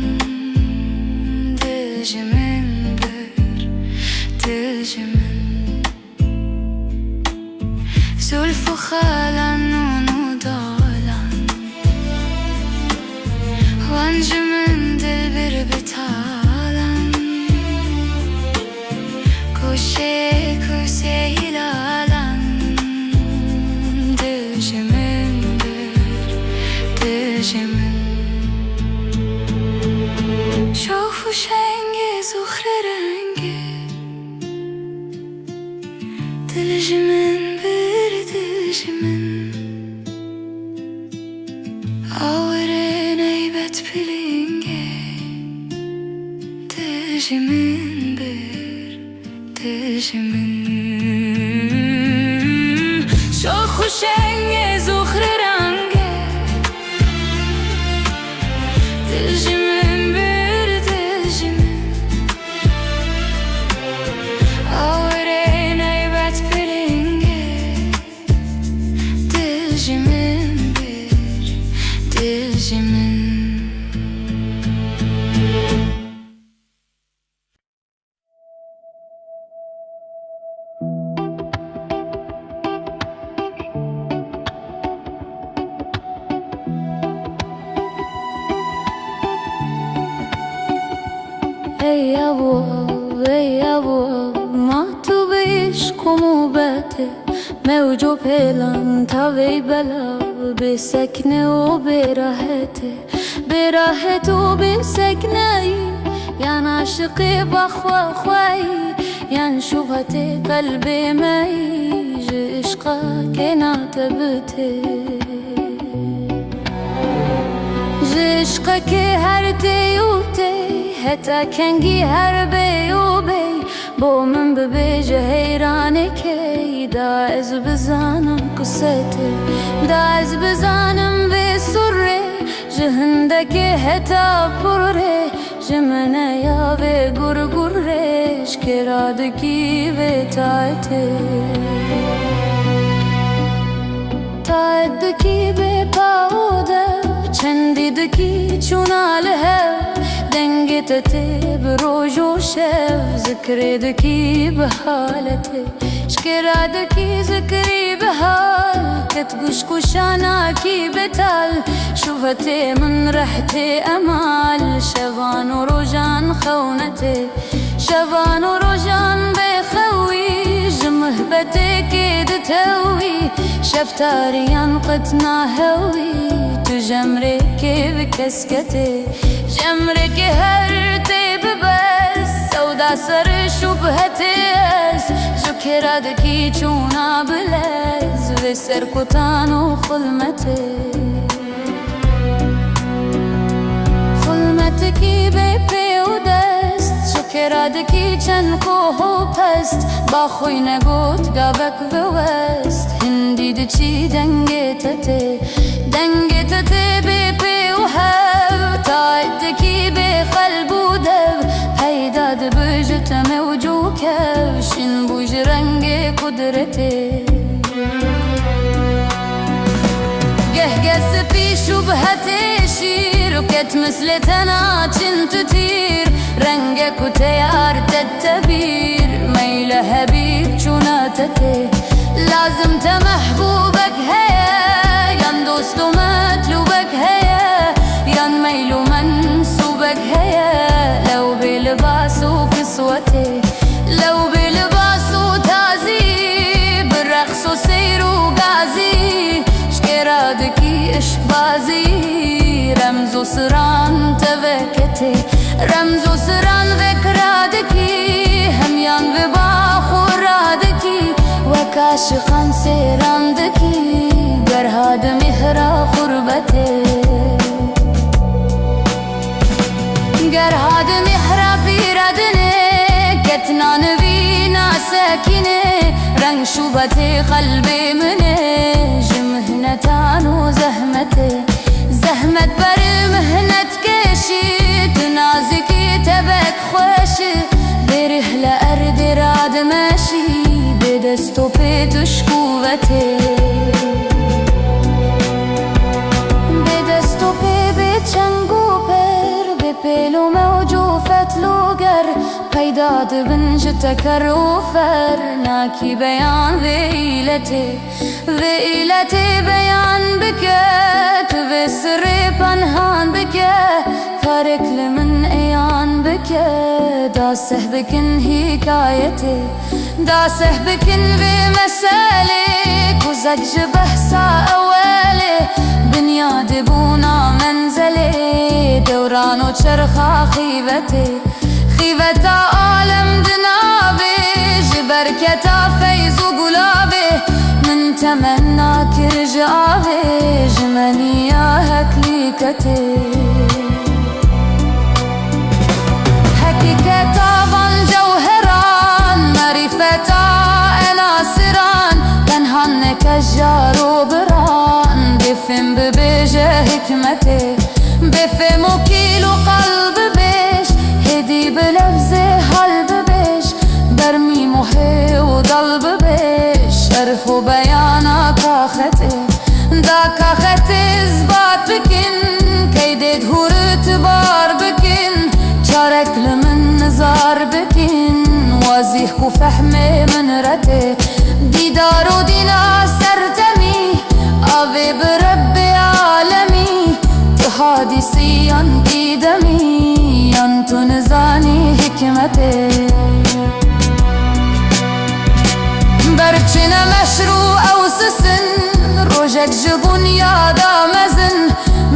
Dilcimin bir dilcimin Zülfü halan onu dalan Vancımın dil bir betalan Köşe köşe hilalan Dilcimin bir dilcimin Çok hoşengi zuhre rengi Dilcimin bir dilcimin Ağırın eybet pilinge Dilcimin bir dilcimin Çok hoşenge zuhre rengi Dilcimin bir dilcimin Ağırın eybet pilinge Dilcimin bir dilcimin ای ابو ما تو بعشق و موبته موج و پلان تا وی بلا به سکنه و به راحت و به سکنه یان عاشق بخوا خوایی یان شبهت قلب مایی عشقا که ناتبته عشقا که هر تیوته حتی کنگی هر بی و بی با من ببیجه حیرانه که دا از بزانم قصته دا از بزانم به سره جهنده که حتی پره جمنه یا به گرگرش که رادگی به تایته تایدکی به پاوده چندیدکی چوناله دنگتته بروج و شب ذکردکی به حالته شکرادکی ذکری به حال کتگوش کشاناکی بتال شوفته من رحت امال شبان و روجان خونته شبان و روجان بخوی جمهبته که دتوی شفتاریان قد ناهوی تو جمره که بکسکته جمره که هر تیب بس سودا سر شبهته است جو کرادکی چونا بلز و سرکتان و خلمته خلمتکی به پیودست جو کرادکی چند کوه و پست با خوی نگوت گابک و وست هندی دچی دنگتته به پی و هف تایدکی به قلب و دو پیداد بجتم و جو کفشین بوج رنگ قدرته گه سپی شبهت شیر و کت مثل تناچن تطیر رنگ کتیار تتبیر میل حبیب چوناتته لازم تمحبوبك هيا يان دوست ومطلوبك هيا يان ميل ومنسوبك هيا لو بلباس وكسوته لو بلباس وتازي بالرقص وسير وقازي شكرادكي اشبازي رمز وسران تبكتي رمز وسران ذكرادكي هميان وباخورادكي وكاشقان سيراندكي قرهاد مهرا خربته قرهاد مهرا بيردنه كتنا نبينا ساكنه رنگ شوبته قلبي منه جمهنتان وزهمته زهمت بر مهنت كشي تنازكي تبك خوشي بره لأرد راد ماشي بدستو بيتش قوته بيلو موجوفة لوگر پیداد بنج تکروفر ناکی بیان ویلتی بیان بکت و سر پنهان بکه فرق لمن ایان بکه داسه بکن حکایتی داسه بکن و مسئله کزج بحثا اوله بنیاد بونا منزله دوران و چرخا خیوتا عالم دنابه جبرکتا فیض و گلابه من تمنا کرجابه جمنیا هکلیکته حقیقتا van جوهران معرفتا اناسران پنهان نکجار و بران بفهم ببیجه حکمته بفهم و کیل و قلب بیش هدی بلفظ حل ببیش برمی محی و دل ببیش شرح و بیانا کاخته دا کاخته اثبات بکن کیده دهور اعتبار بکن چارک لمن نظار بکن واضح کو فهم من رته دیدار و دینا سرتمی آوه برب عالمی تو حادثی ان دیدمی ان تو نزانی حکمته برچن مشروع او سسن روژک جبون یادا مزن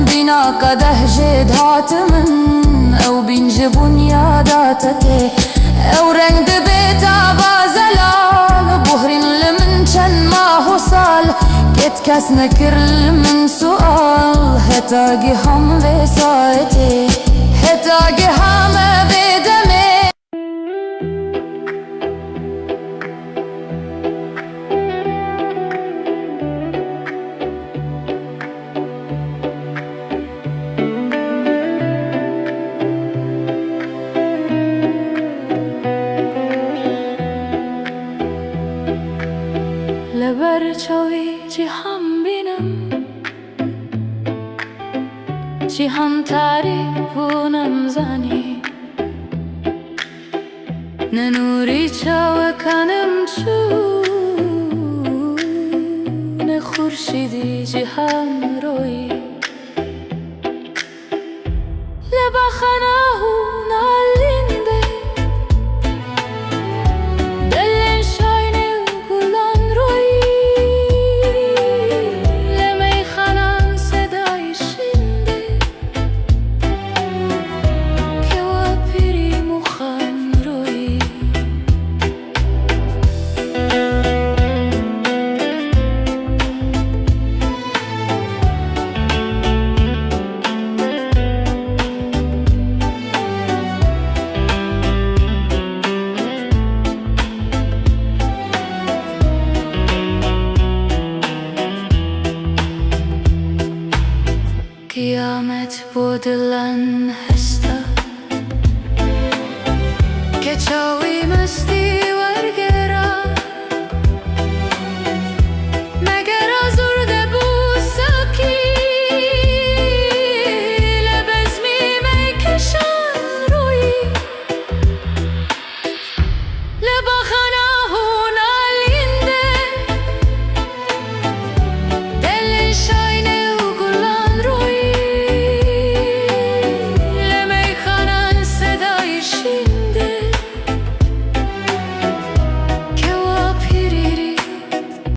بینا قده جد هاتمن او بین جبون یاداتته او رنگ بیتا بازلال بحرین لمن چن ماه و سال کت کس نکر لمن سؤال هتاگی هم وسایتی هتاگی هم بدمه لبرچاوی جهان بینم جهان تعریف و نمزانی ننوری چاو کنم چون خورشیدی جهان روی لبخنه نالینده قیامت بودلن هستا که چاوی